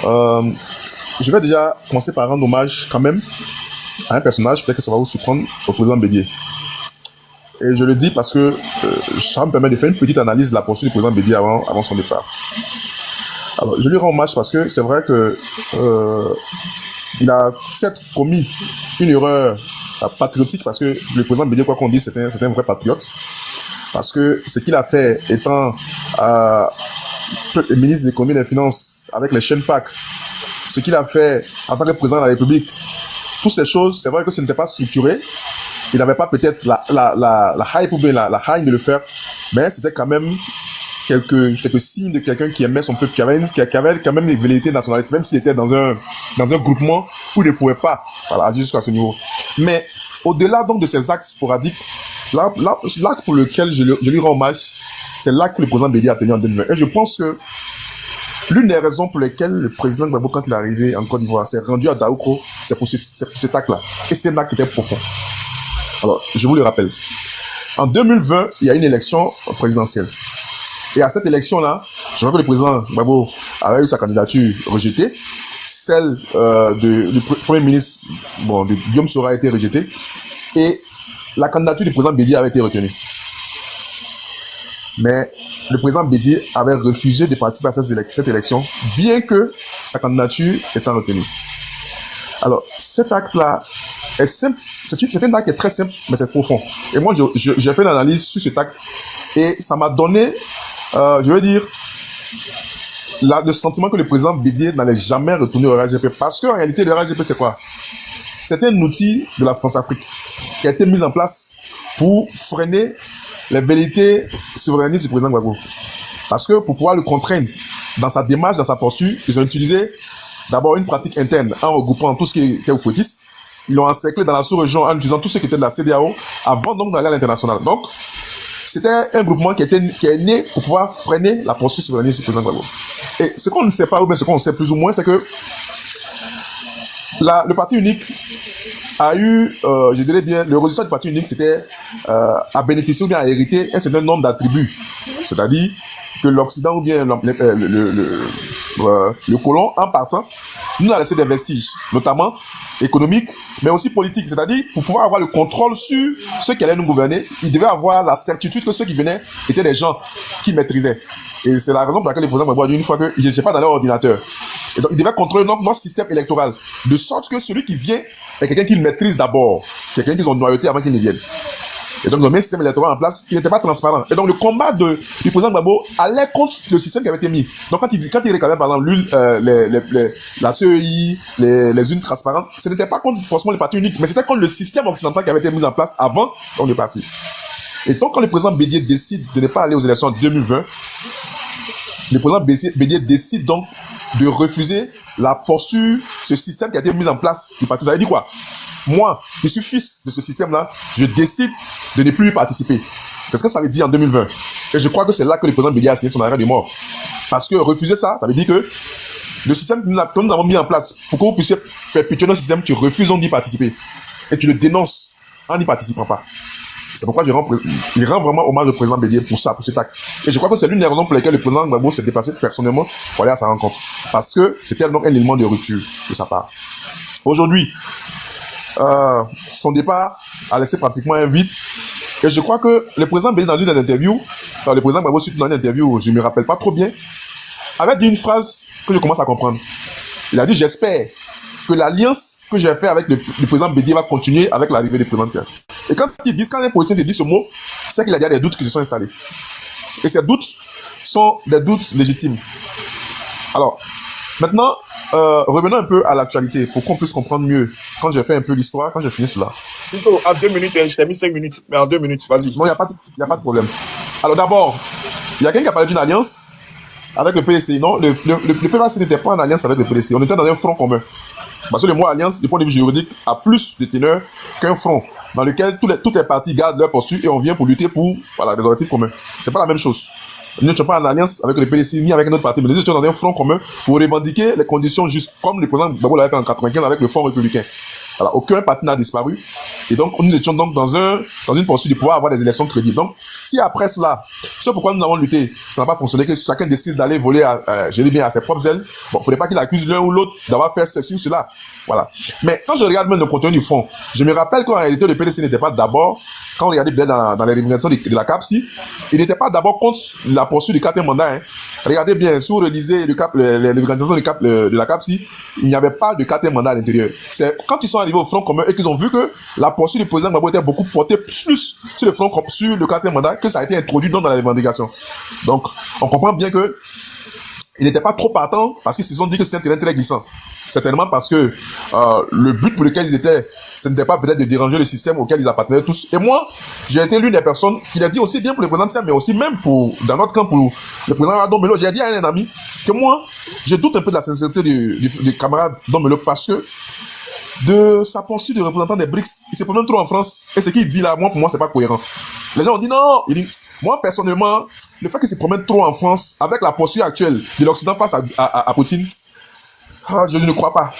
Je vais déjà commencer par rendre hommage quand même à un personnage, peut-être que ça va vous surprendre, au président Bédier. Et je le dis parce que ça me permet de faire une petite analyse de la posture du président Bédier avant son départ. Alors, je lui rends hommage parce que c'est vrai que il a certes commis une erreur patriotique parce que le président Bédier, quoi qu'on dise, c'est un vrai patriote. Parce que ce qu'il a fait étant ministre de l'économie et des finances avec les chaînes PAC, ce qu'il a fait en tant que président de la République, toutes ces choses, c'est vrai que ce n'était pas structuré. Il n'avait pas peut-être la hype ou bien la hype de le faire, mais c'était quand même quelques signes de quelqu'un qui aimait son peuple, qui avait quand même des velléités nationalistes, même s'il était dans un groupement où il ne pouvait pas agir jusqu'à ce niveau. Mais au-delà donc de ces actes sporadiques, l'acte pour lequel je lui rends hommage, c'est l'acte que le président Bédier a tenu en 2020. Et je pense que l'une des raisons pour lesquelles le président Gbagbo, quand il est arrivé en Côte d'Ivoire, s'est rendu à Daoukro, c'est pour cet acte-là. Et c'était un acte qui était profond. Alors, je vous le rappelle. En 2020, il y a une élection présidentielle. Et à cette élection-là, je vois que le président Gbagbo avait eu sa candidature rejetée. Celle du premier ministre, de Guillaume Soro a été rejetée. Et la candidature du président Bédier avait été retenue. Mais le président Bédier avait refusé de participer à cette élection, bien que sa candidature étant retenue. Alors, cet acte-là est simple. C'est un acte qui est très simple, mais c'est profond. Et moi, j'ai fait une analyse sur cet acte et ça m'a donné, je veux dire, le sentiment que le président Bédier n'allait jamais retourner au RHDP. Parce qu'en réalité, le RHDP, c'est quoi? C'est un outil de la France-Afrique qui a été mis en place pour freiner les velléités souverainistes du président Gbagbo. Parce que pour pouvoir le contraindre dans sa démarche, dans sa posture, ils ont utilisé d'abord une pratique interne en regroupant tout ce qui était oufouetiste. Ils l'ont encerclé dans la sous-région en utilisant tout ce qui était de la CEDEAO avant donc d'aller à l'international. Donc, c'était un groupement qui est né pour pouvoir freiner la posture souverainiste du président Gbagbo. Et ce qu'on ne sait pas, ou bien ce qu'on sait plus ou moins, c'est que le parti unique a eu, je dirais bien, le résultat du parti unique, c'était à bénéficier ou bien à hériter un certain nombre d'attributs. C'est-à-dire que l'Occident ou bien le colon, en partant, nous a laissé des vestiges, notamment économiques, mais aussi politiques. C'est-à-dire, pour pouvoir avoir le contrôle sur ceux qui allaient nous gouverner, il devait avoir la certitude que ceux qui venaient étaient des gens qui maîtrisaient. Et c'est la raison pour laquelle le président Gbagbo a dit une fois que je ne sais pas dans leur ordinateur. Et donc, il devait contrôler notre système électoral, de sorte que celui qui vient est quelqu'un qui le maîtrise d'abord, quelqu'un qui ont loyauté avant qu'il ne vienne. Et donc, ils ont mis un système électoral en place qui n'était pas transparent. Et donc, le combat du président Gbagbo allait contre le système qui avait été mis. Donc, quand il réclamait, par exemple, la CEI, les unes transparentes, ce n'était pas contre forcément le parti unique, mais c'était contre le système occidental qui avait été mis en place avant donc, le parti. Et donc, quand le président Bédié décide de ne pas aller aux élections en 2020, le président Bédié décide donc de refuser la posture, ce système qui a été mis en place du parti. Vous avez dit quoi? Moi, je suis fils de ce système-là, je décide de ne plus y participer. C'est ce que ça veut dire en 2020. Et je crois que c'est là que le président Bédié a signé son arrêt de mort. Parce que refuser ça, ça veut dire que le système que nous avons mis en place, pour que vous puissiez perpétuer notre système, tu refuses d'y participer. Et tu le dénonces en n'y participant pas. C'est pourquoi il rend vraiment hommage au président Bédié pour ça, pour cet acte. Et je crois que c'est l'une des raisons pour lesquelles le président Gbagbo s'est déplacé personnellement pour aller à sa rencontre. Parce que c'était donc un élément de rupture de sa part. Aujourd'hui, son départ a laissé pratiquement un vide. Et je crois que le président Bédié, dans l'une des interviews, le président Gbagbo, surtout dans une interview, je ne me rappelle pas trop bien, avait dit une phrase que je commence à comprendre. Il a dit, j'espère que l'alliance que j'ai fait avec le président Bédié va continuer avec l'arrivée du président Thiam. Et quand un politicien te dit ce mot, c'est qu'il y a des doutes qui se sont installés. Et ces doutes sont des doutes légitimes. Alors, maintenant, revenons un peu à l'actualité pour qu'on puisse comprendre mieux. Quand j'ai fait un peu l'histoire, quand j'ai fini cela. Plutôt en 2 minutes, je t'ai mis 5 minutes, mais en 2 minutes, vas-y. Non, il n'y a pas de problème. Alors d'abord, il y a quelqu'un qui a parlé d'une alliance avec le PDC. Non, le PDC n'était pas en alliance avec le PDC. On était dans un front commun. Parce que le mot alliance, du point de vue juridique, a plus de teneur qu'un front dans lequel toutes les parties gardent leur posture et on vient pour lutter pour des objectifs communs. C'est pas la même chose. Nous n'étions pas en alliance avec le PDC ni avec notre parti, mais nous étions dans un front commun pour revendiquer les conditions justes, comme le président Gbagbo l'avait fait en 1995 avec le Front républicain. Alors, aucun parti n'a disparu. Et donc, nous étions donc dans une posture de pouvoir avoir des élections crédibles. Donc, si après cela, ce pourquoi nous avons lutté, ça n'a pas fonctionné, que chacun décide d'aller voler, je dis bien, à ses propres ailes, bon, il ne faudrait pas qu'il accuse l'un ou l'autre d'avoir fait ceci ou cela. Voilà. Mais quand je regarde même le contenu du fond, je me rappelle qu'en réalité, le PDC n'était pas d'abord, quand on regardait bien dans les rémunérations de la CAPSI, il n'était pas d'abord contre la poursuite du 4e mandat. Hein. Regardez bien, si vous relisez les rémunérations de la CAPSI, il n'y avait pas de 4e mandat à l'intérieur. C'est quand ils sont arrivés au front commun et qu'ils ont vu que la poursuite du président Gbagbo était beaucoup portée plus sur le front sur le 4e mandat que ça a été introduit dans la revendication. Donc, on comprend bien que il n'était pas trop partant parce qu'ils se sont dit que c'était un terrain très glissant. Certainement parce que le but pour lequel ils étaient, ce n'était pas peut-être de déranger le système auquel ils appartenaient tous. Et moi, j'ai été l'une des personnes qui l'a dit aussi bien pour le président Thiam, mais aussi même dans notre camp pour le président Don Melo. J'ai dit à un ami que moi, je doute un peu de la sincérité du camarade Don Melo parce que de sa posture de représentant des BRICS, il se promène trop en France. Et ce qu'il dit là, pour moi, c'est pas cohérent. Les gens ont dit non. Il dit, moi, personnellement, le fait qu'il se promène trop en France, avec la posture actuelle de l'Occident face à Poutine, je ne crois pas.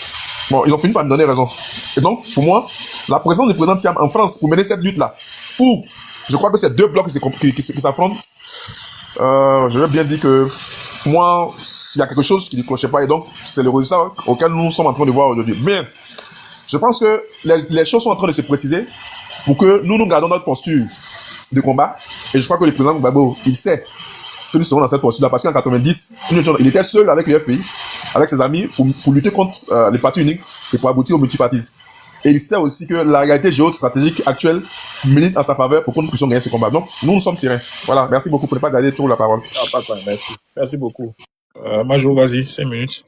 Bon, ils ont fini par me donner raison. Et donc, pour moi, la présence du président Thiam en France pour mener cette lutte-là, où je crois que c'est deux blocs qui s'affrontent, je veux bien dire que moi, il y a quelque chose qui ne clochait pas. Et donc, c'est le résultat auquel nous sommes en train de voir aujourd'hui. Mais, je pense que les choses sont en train de se préciser pour que nous gardons notre posture de combat. Et je crois que le président Gbagbo, il sait que nous serons dans cette posture-là. Parce qu'en 90, il était seul avec le FPI, avec ses amis, pour lutter contre les partis uniques et pour aboutir au multipartisme. Et il sait aussi que la réalité géostratégique actuelle milite en sa faveur pour que nous puissions gagner ce combat. Donc, nous sommes sereins. Voilà, merci beaucoup pour ne pas garder trop la parole. Ah, pas de problème, merci. Merci beaucoup. Majo, vas-y, 5 minutes.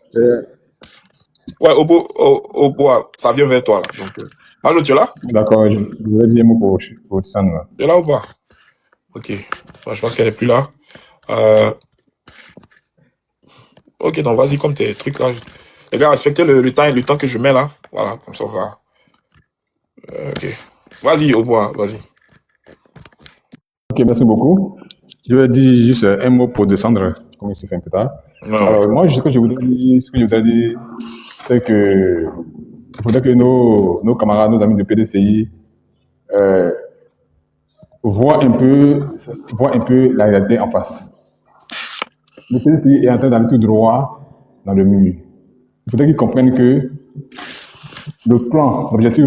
Ouais, Obo, ça vient vers toi, là. Donc, Majo, tu es là? D'accord, je vais dire un mot pour Tissan. Tu es là ou pas? Ok. Bon, je pense qu'elle n'est plus là. Ok, donc vas-y, comme tes trucs là. Les gars, respectez le temps que je mets là. Voilà, comme ça on va. Ok. Vas-y, Obo, vas-y. Ok, merci beaucoup. Je vais dire juste un mot pour descendre, comme il se fait un peu tard. Alors, moi, ce que je voudrais dire, c'est que il faudrait que nos camarades, nos amis de PDCI voient un peu la réalité en face. Le PDCI est en train d'aller tout droit dans le mur. Il faudrait qu'ils comprennent que le plan, l'objectif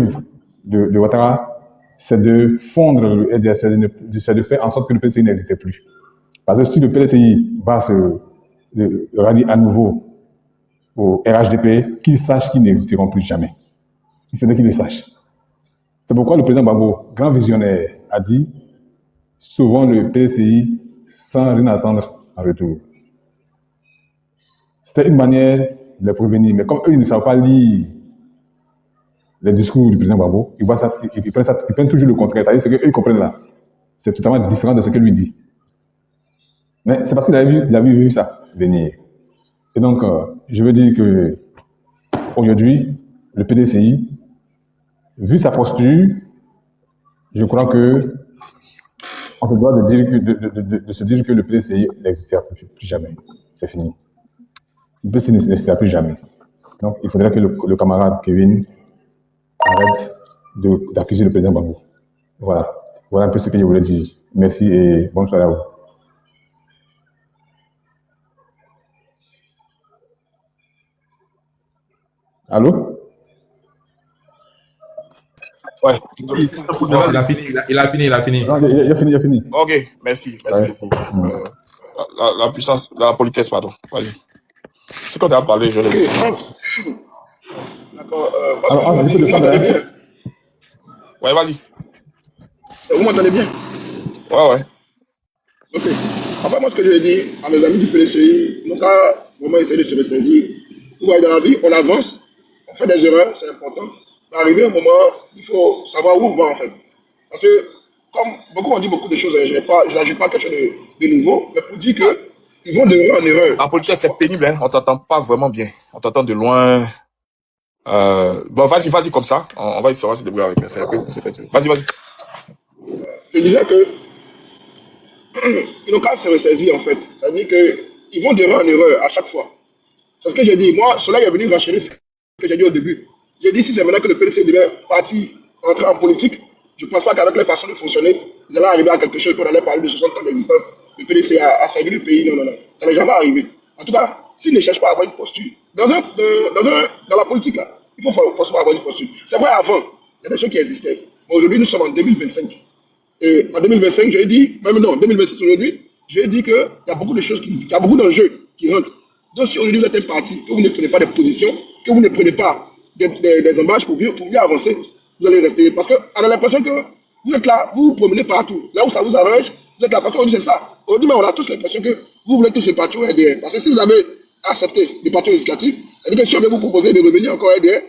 de Ouattara, c'est de fondre le RDR, c'est de faire en sorte que le PDCI n'existe plus. Parce que si le PDCI va se rallier à nouveau au RHDP, qu'ils sachent qu'ils n'existeront plus jamais. Il faudrait qu'ils le sachent. C'est pourquoi le président Gbagbo, grand visionnaire, a dit « Sauvons le PDCI sans rien attendre en retour ». C'était une manière de les prévenir. Mais comme eux, ils ne savent pas lire les discours du président Gbagbo, ils prennent toujours le contraire. C'est-à-dire ce qu'eux ils comprennent là. C'est totalement différent de ce que lui dit. Mais c'est parce qu'il avait vu ça venir. Et donc, je veux dire que aujourd'hui, le PDCI, vu sa posture, je crois que on se doit de se dire que le PDCI n'existera plus jamais. C'est fini. Le PDCI n'existera plus jamais. Donc, il faudrait que le camarade Kevin arrête d'accuser le président Gbagbo. Voilà. Voilà un peu ce que je voulais dire. Merci et bonne soirée à vous. Allô? Ouais. Non, il a fini. Non, il a fini. Ok, merci. Ouais. La puissance, la politesse, pardon. Vas-y. Ce qu'on a parlé, je l'ai dit. D'accord. Alors, il faut descendre, hein. Ouais, vas-y. Vous m'entendez bien? Ouais. Ok. Enfin, moi, ce que je dis à mes amis du PDCI, nous avons vraiment essayé de se ressaisir. Vous voyez, dans la vie, on avance, on fait des erreurs, c'est important. Mais arrivé un moment, il faut savoir où on va, en fait. Parce que, comme beaucoup ont dit beaucoup de choses, je n'ajoute pas quelque chose de nouveau, mais pour dire qu'ils vont d'erreur en erreur. En politesse, c'est pénible, hein. On t'entend pas vraiment bien. On t'entend de loin. Bon, vas-y comme ça. On va essayer de se débrouiller avec ça. Vas-y. Je disais que ils n'ont qu'à se ressaisir, en fait. C'est-à-dire qu'ils vont d'erreur en erreur à chaque fois. C'est ce que j'ai dit. Moi, cela est venu racheter ce que j'ai dit au début. J'ai dit si c'est maintenant que le PDC devait partir, entrer en politique, je ne pense pas qu'avec les façons de fonctionner, ils allaient arriver à quelque chose qu'on allait parler de 60 ans d'existence. Le PDC a servi le pays. Non. Ça n'est jamais arrivé. En tout cas, s'ils ne cherchent pas à avoir une posture, dans la politique, là, il faut forcément avoir une posture. C'est vrai, avant, il y a des choses qui existaient. Mais aujourd'hui, nous sommes en 2025. Et en 2025, j'ai dit, même non, 2026 aujourd'hui, j'ai dit qu'il y a beaucoup de choses, il y a beaucoup d'enjeux qui rentrent. Donc, si aujourd'hui vous êtes un parti, que vous ne prenez pas des positions, que vous ne prenez pas des emballages pour mieux avancer, vous allez rester. Parce qu'on a l'impression que vous êtes là, vous vous promenez partout. Là où ça vous arrange, vous êtes là. Parce qu'aujourd'hui, c'est ça. Aujourd'hui, on a tous l'impression que vous voulez tous partir au RDR. Parce que si vous avez accepté le parti législatif, c'est-à-dire que si on veut vous proposer de revenir encore au RDR,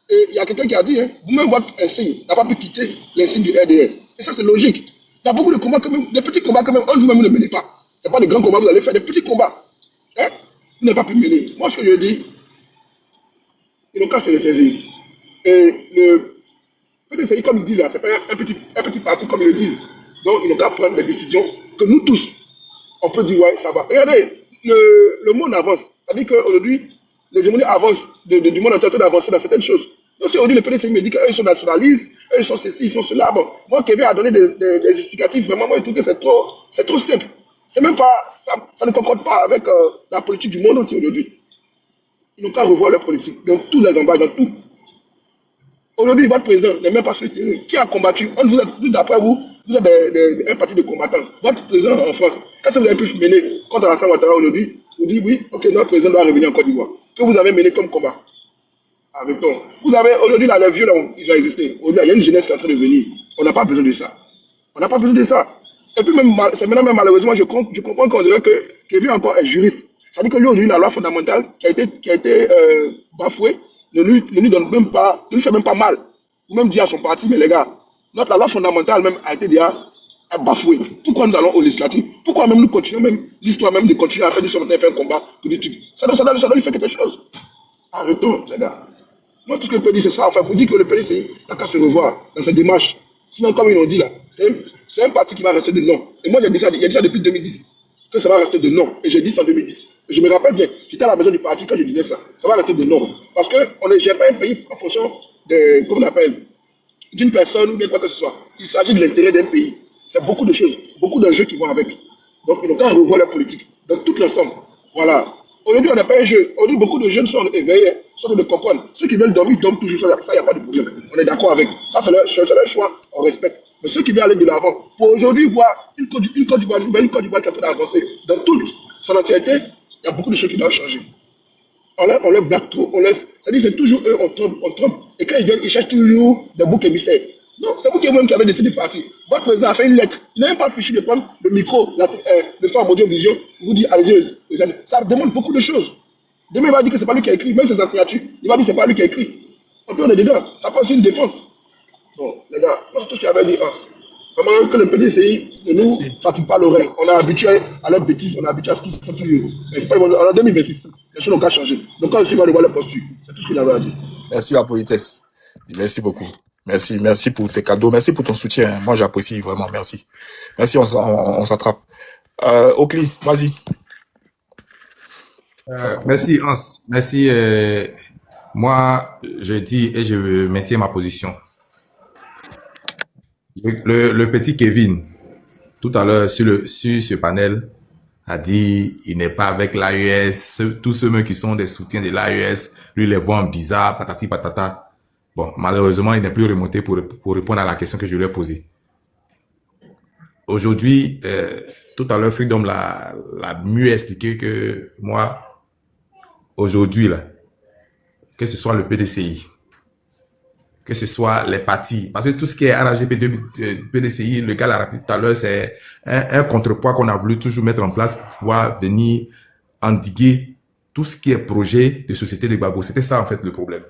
et il y a quelqu'un qui a dit, vous-même, votre insigne n'a pas pu quitter l'insigne du RDR. Et ça, c'est logique. Il y a beaucoup de combats quand même, des petits combats quand même, vous-même, vous ne menez pas. Ce n'est pas des grands combats, vous allez faire des petits combats. Hein? Vous n'avez pas pu mener. Moi, ce que je dis, ils n'ont qu'à se ressaisir. Et le PDCI, comme ils disent, ce n'est pas un petit parti comme ils le disent. Donc, ils n'ont qu'à prendre des décisions que nous tous, on peut dire, ouais, ça va. Regardez, le monde avance. C'est-à-dire qu'aujourd'hui, l'hégémonie avance, du monde est en train d'avancer dans certaines choses. Donc, si aujourd'hui le PDCI me dit qu'eux, ils sont nationalistes, eux, ils sont ceci, ils sont cela, bon, moi, Kevin a donné des justificatifs, vraiment, moi, je trouve que c'est trop simple. C'est même pas, ça ne concorde pas avec la politique du monde entier aujourd'hui. Ils n'ont qu'à revoir leur politique, dans tous les emballages, dans tout. Aujourd'hui, votre président n'est même pas sur le terrain. Qui a combattu? D'après vous, vous êtes un parti de combattants. Votre président en France, qu'est-ce que vous avez pu mener contre Alassane Ouattara aujourd'hui? Vous dites oui, ok, notre président doit revenir en Côte d'Ivoire. Que vous avez mené comme combat? Arrêtons. Vous avez aujourd'hui, là, les vieux, là, ils ont existé. Aujourd'hui, il y a une jeunesse qui est en train de venir. On n'a pas besoin de ça. On n'a pas besoin de ça. Et puis, c'est maintenant, même malheureusement, je comprends qu'on dirait que Kevin encore est juriste. Ça veut dire que lui, aujourd'hui, la loi fondamentale qui a été bafouée ne lui donne même pas, ne lui fait même pas mal. Ou même dire à son parti, mais les gars, la loi fondamentale même a été déjà bafouée. Pourquoi nous allons au législatif? Pourquoi même nous continuons, même l'histoire même de continuer à faire du sommet, faire un combat pour des trucs? Ça doit lui faire quelque chose. Arrêtons, les gars. Moi, tout ce que je peux dire, c'est ça. Enfin, pour dire que le pays, n'a qu'à se revoir dans cette démarche. Sinon, comme ils l'ont dit là, c'est un parti qui va rester de non. Et moi, j'ai dit ça depuis 2010, que ça va rester de non. Et j'ai dit ça en 2010. Et je me rappelle bien, j'étais à la maison du parti quand je disais ça. Ça va rester de non. Parce qu'on ne gère pas un pays en fonction comment on appelle, d'une personne ou bien quoi que ce soit. Il s'agit de l'intérêt d'un pays. C'est beaucoup de choses, beaucoup d'enjeux qui vont avec. Donc, ils n'ont qu'à revoir leur politique dans toute l'ensemble. Voilà. Aujourd'hui, on n'a pas un jeu. Aujourd'hui, beaucoup de jeunes sont éveillés, sont en train de comprendre. Ceux qui veulent dormir, dorment toujours. Ça, il n'y a pas de problème. On est d'accord avec. Ça, c'est leur choix. On respecte. Mais ceux qui veulent aller de l'avant, pour aujourd'hui voir une Côte d'Ivoire nouvelle, une Côte d'Ivoire qui est en train d'avancer dans toute son entièreté, il y a beaucoup de choses qui doivent changer. On leur blague trop, c'est-à-dire c'est toujours eux, on trompe. Et quand ils viennent, ils cherchent toujours des boucs émissaires. Non, c'est vous qui avez décidé de partir. Votre président a fait une lettre. Il n'a même pas fichu de prendre le micro, de faire en audio-vision, vous dire, allez-y, ça demande beaucoup de choses. Demain, il va dire que c'est pas lui qui a écrit, même ses signatures, il va dire que c'est pas lui qui a écrit. Et puis on est dedans, ça passe une défense. Bon, les gars, moi c'est tout ce qu'il avait dit, Hans. Vraiment, que le PDCI ne nous fatigue pas l'oreille. On est habitué à leurs bêtises, on est habitué à ce qu'ils font toujours. Mais en 2026, les choses n'ont qu'à changer. Donc quand je suis va revoir leur posture, c'est tout ce qu'il avait à dire. Merci la politesse. Merci beaucoup. Merci pour tes cadeaux. Merci pour ton soutien. Moi, j'apprécie vraiment. Merci. Merci, on s'attrape. Oakley, vas-y. Merci, Hans. Merci. Moi, je dis et je maintiens ma position. Le petit Kevin, tout à l'heure, sur ce panel, a dit il n'est pas avec l'AES. Tous ceux qui sont des soutiens de l'AES, lui les voient en bizarre, patati patata. Bon, malheureusement, il n'est plus remonté pour répondre à la question que je lui ai posée. Aujourd'hui, tout à l'heure, Freedom l'a mieux expliqué que moi. Aujourd'hui, là, que ce soit le PDCI, que ce soit les partis, parce que tout ce qui est RAGP, PDCI, le gars l'a rappelé tout à l'heure, c'est un contrepoids qu'on a voulu toujours mettre en place pour pouvoir venir endiguer tout ce qui est projet de société de Gbagbo. C'était ça, en fait, le problème.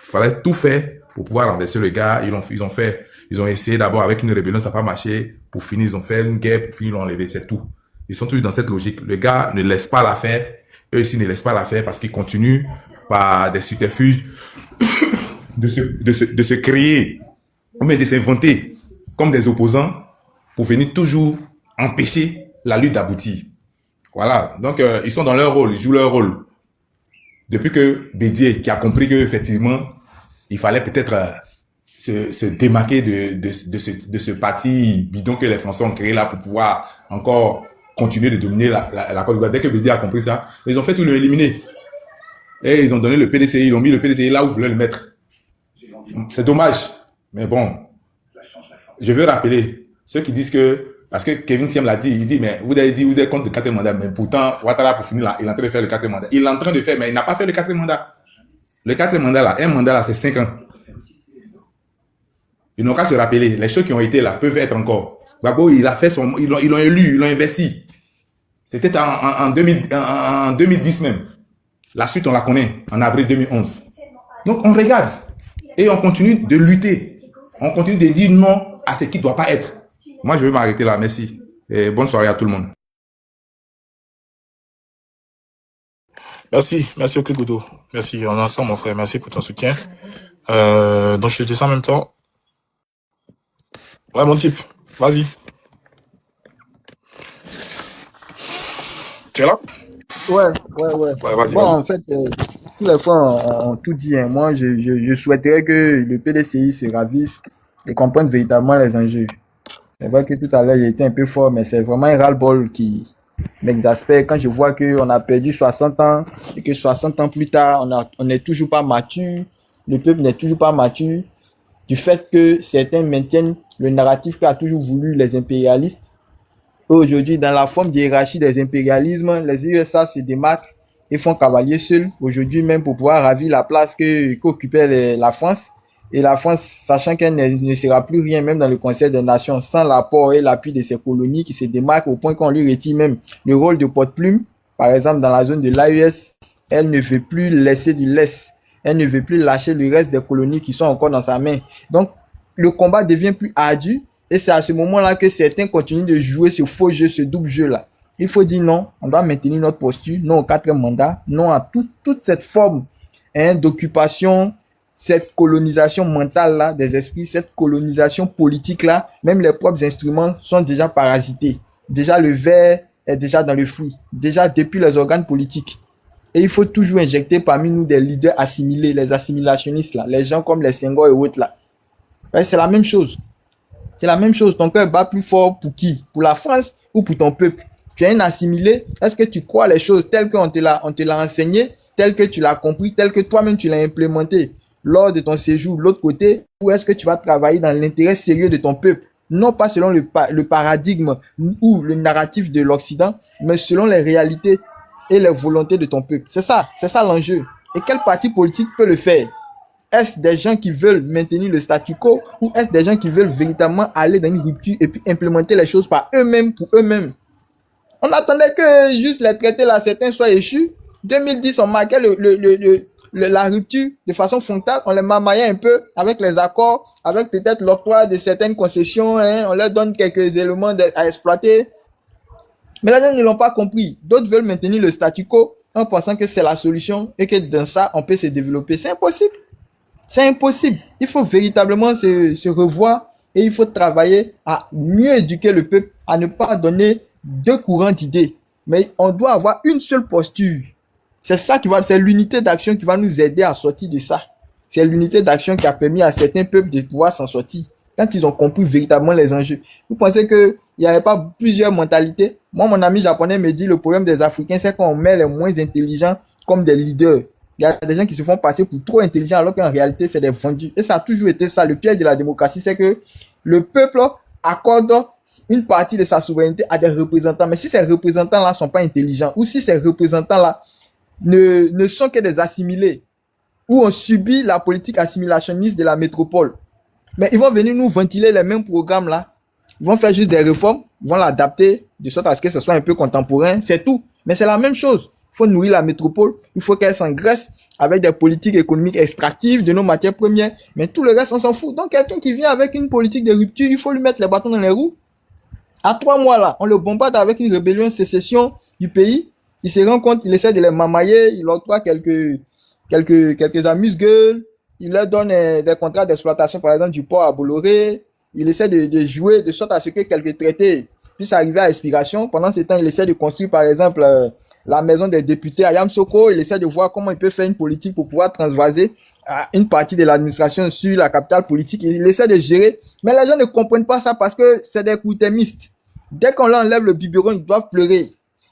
Il fallait tout faire pour pouvoir renverser le gars. Ils ont essayé d'abord avec une rébellion, ça n'a pas marché. Pour finir, ils ont fait une guerre, pour finir, ils l'ont enlevé, c'est tout. Ils sont toujours dans cette logique. Le gars ne laisse pas l'affaire. Eux aussi ne laissent pas l'affaire parce qu'ils continuent par des subterfuges de se créer, ou même de s'inventer comme des opposants pour venir toujours empêcher la lutte d'aboutir. Voilà. Donc, ils sont dans leur rôle, ils jouent leur rôle. Depuis que Bédier, qui a compris qu'effectivement, il fallait peut-être se démarquer de ce parti bidon que les Français ont créé là pour pouvoir encore continuer de dominer la Côte d'Ivoire. Dès que Bédier a compris ça, ils ont fait tout le éliminer. Et ils ont donné le PDCI, ils ont mis le PDCI là où ils voulaient le mettre. C'est dommage. Mais bon, je veux rappeler ceux qui disent que, parce que Kevin Siam l'a dit, il dit, mais vous avez dit, vous êtes contre le 4e mandat, mais pourtant, Ouattara, pour finir là, il est en train de faire le 4e mandat. Il est en train de faire, mais il n'a pas fait le 4e mandat. Le 4e mandat là, un mandat là, c'est 5 ans. Ils n'ont qu'à se rappeler, les choses qui ont été là peuvent être encore. Gbagbo, il a fait ils l'ont élu, ils l'ont investi. C'était en 2010 même. La suite, on la connaît, en avril 2011. Donc, on regarde. Et on continue de lutter. On continue de dire non à ce qui ne doit pas être. Moi, je vais m'arrêter là. Merci. Et bonne soirée à tout le monde. Merci Oakley Goudou. Merci, on est ensemble, mon frère. Merci pour ton soutien. Donc, je te dis ça en même temps. Ouais, mon type, vas-y. Tu es là? Ouais. Vas-y, Bon, vas-y. en fait, tous les fois, on tout dit. Hein. Moi, je souhaiterais que le PDCI se ravisse et comprenne véritablement les enjeux. C'est vrai que tout à l'heure, j'ai été un peu fort, mais c'est vraiment un ras-le-bol qui m'exaspère quand je vois qu'on a perdu 60 ans et que 60 ans plus tard, on n'est toujours pas mature, le peuple n'est toujours pas mature, du fait que certains maintiennent le narratif qu'a toujours voulu les impérialistes. Aujourd'hui, dans la forme de hiérarchie des impérialismes, les USA se démarquent et font cavalier seul. Aujourd'hui, même pour pouvoir ravir la place qu'occupait la France. Et la France, sachant qu'elle ne sera plus rien, même dans le Conseil des Nations, sans l'apport et l'appui de ses colonies qui se démarquent au point qu'on lui retire même le rôle de porte-plume. Par exemple, dans la zone de l'AES, elle ne veut plus laisser du lest. Elle ne veut plus lâcher le reste des colonies qui sont encore dans sa main. Donc, le combat devient plus ardu. Et c'est à ce moment-là que certains continuent de jouer ce faux jeu, ce double jeu-là. Il faut dire non, on doit maintenir notre posture, non au 4e mandat, non à toute cette forme d'occupation, cette colonisation mentale-là des esprits, cette colonisation politique-là. Même les propres instruments sont déjà parasités. Déjà, le ver est déjà dans le fruit. Déjà, depuis les organes politiques. Et il faut toujours injecter parmi nous des leaders assimilés, les assimilationnistes, là, les gens comme les Senghor et autres. Là. Ouais, c'est la même chose. C'est la même chose. Ton cœur bat plus fort pour qui? Pour la France ou pour ton peuple? Tu es un assimilé. Est-ce que tu crois les choses telles qu'on te l'a enseigné, telles que tu l'as compris, telles que toi-même tu l'as implémenté lors de ton séjour de l'autre côté? Ou est-ce que tu vas travailler dans l'intérêt sérieux de ton peuple? Non pas selon le paradigme ou le narratif de l'Occident, mais selon les réalités et les volontés de ton peuple. C'est ça l'enjeu. Et quel parti politique peut le faire? Est-ce des gens qui veulent maintenir le statu quo ou est-ce des gens qui veulent véritablement aller dans une rupture et puis implémenter les choses par eux-mêmes pour eux-mêmes? On attendait que juste les traités là, certains soient échus. 2010, on marquait la rupture de façon frontale. On les mamaillait un peu avec les accords, avec peut-être l'octroi de certaines concessions. Hein, on leur donne quelques éléments à exploiter. Mais les gens ne l'ont pas compris. D'autres veulent maintenir le statu quo en pensant que c'est la solution et que dans ça, on peut se développer. C'est impossible. C'est impossible. Il faut véritablement se revoir et il faut travailler à mieux éduquer le peuple, à ne pas donner deux courants d'idées. Mais on doit avoir une seule posture. C'est l'unité d'action qui va nous aider à sortir de ça. C'est l'unité d'action qui a permis à certains peuples de pouvoir s'en sortir. Quand ils ont compris véritablement les enjeux. Vous pensez qu'il n'y avait pas plusieurs mentalités? Moi, mon ami japonais me dit le problème des Africains, c'est qu'on met les moins intelligents comme des leaders. Il y a des gens qui se font passer pour trop intelligents alors qu'en réalité, c'est des vendus. Et ça a toujours été ça. Le piège de la démocratie, c'est que le peuple accorde une partie de sa souveraineté à des représentants. Mais si ces représentants-là ne sont pas intelligents ou si ces représentants-là ne sont que des assimilés ou on subit la politique assimilationniste de la métropole, mais ils vont venir nous ventiler les mêmes programmes-là. Ils vont faire juste des réformes, ils vont l'adapter de sorte à ce que ce soit un peu contemporain. C'est tout. Mais c'est la même chose. Il faut nourrir la métropole, il faut qu'elle s'engraisse avec des politiques économiques extractives de nos matières premières, mais tout le reste, on s'en fout. Donc, quelqu'un qui vient avec une politique de rupture, il faut lui mettre les bâtons dans les roues. À 3 mois, là, on le bombarde avec une rébellion, sécession du pays. Il se rend compte, il essaie de les mamailler, il octroie quelques amuse-gueules, il leur donne des contrats d'exploitation, par exemple, du port à Bolloré. Il essaie de jouer de sorte à ce que quelques traités puissent arriver à expiration. Pendant ce temps, il essaie de construire, par exemple, la maison des députés à Yamoussoukro. Il essaie de voir comment il peut faire une politique pour pouvoir transvaser une partie de l'administration sur la capitale politique. Il essaie de gérer. Mais les gens ne comprennent pas ça parce que c'est des courtémistes. Dès qu'on leur enlève le biberon, ils doivent pleurer.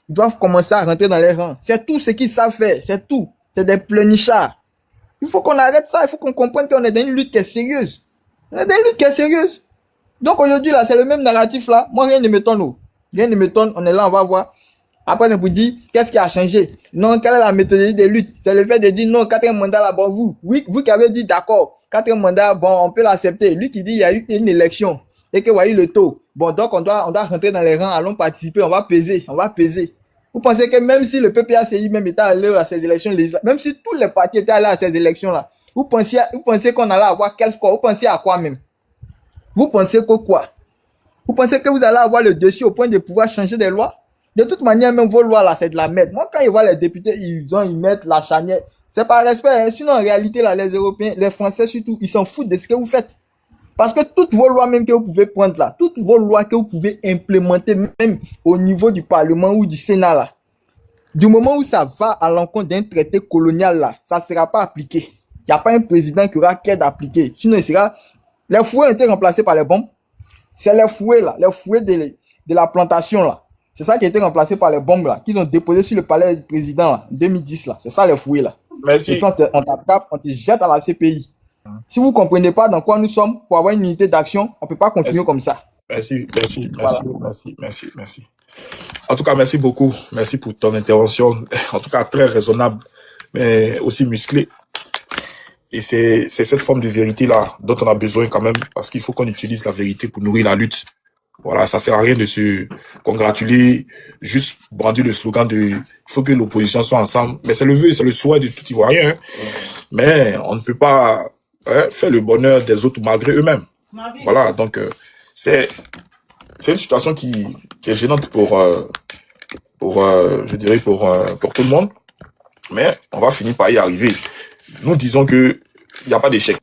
Ils doivent commencer à rentrer dans les rangs. C'est tout ce qu'ils savent faire. C'est tout. C'est des pleurnichards. Il faut qu'on arrête ça. Il faut qu'on comprenne qu'on est dans une lutte qui est sérieuse. On est dans une lutte qui est sérieuse. Donc aujourd'hui, là, c'est le même narratif, là. Moi, rien ne m'étonne. Rien ne m'étonne. On est là, on va voir. Après, ça vous dit, qu'est-ce qui a changé? Non, quelle est la méthodologie des luttes? C'est le fait de dire, non, 4e mandat, là, bon, vous qui avez dit, d'accord, 4e mandat, bon, on peut l'accepter. Lui qui dit, il y a eu une élection. Et qu'il y a eu le taux. Bon, donc, on doit rentrer dans les rangs, allons participer, on va peser. Vous pensez que même si le PPACI même était allé à ces élections législatives, même si tous les partis étaient allés à ces élections-là, vous pensez qu'on allait avoir quel score? Vous pensez à quoi même? Vous pensez que quoi? Vous pensez que vous allez avoir le dessus au point de pouvoir changer des lois? De toute manière, même vos lois là, c'est de la merde. Moi, quand ils voient les députés, ils mettent la charnière. C'est par respect, hein. Sinon, en réalité, là, les Européens, les Français surtout, ils s'en foutent de ce que vous faites. Parce que toutes vos lois même que vous pouvez prendre là, toutes vos lois que vous pouvez implémenter même au niveau du Parlement ou du Sénat là, du moment où ça va à l'encontre d'un traité colonial là, ça ne sera pas appliqué. Il n'y a pas un président qui aura qu'à d'appliquer. Sinon, il sera... Les fouets ont été remplacés par les bombes. C'est les fouets là, les fouets de la plantation là. C'est ça qui a été remplacé par les bombes là, qu'ils ont déposé sur le palais du président là, en 2010 là. C'est ça les fouets là. Merci. Et quand on t'attrape, on te jette à la CPI. Si vous ne comprenez pas dans quoi nous sommes, pour avoir une unité d'action, on ne peut pas continuer comme ça. Merci. Voilà. En tout cas, merci beaucoup. Merci pour ton intervention. En tout cas, très raisonnable, mais aussi musclée. Et c'est cette forme de vérité-là dont on a besoin quand même, parce qu'il faut qu'on utilise la vérité pour nourrir la lutte. Voilà, ça sert à rien de se congratuler, juste brandir le slogan de il faut que l'opposition soit ensemble. Mais c'est le vœu, c'est le souhait de tout Ivoirien. Hein. Mais on ne peut pas faire le bonheur des autres malgré eux-mêmes. Voilà, donc c'est une situation qui est gênante pour tout le monde. Mais on va finir par y arriver. Nous disons que il n'y a pas d'échec.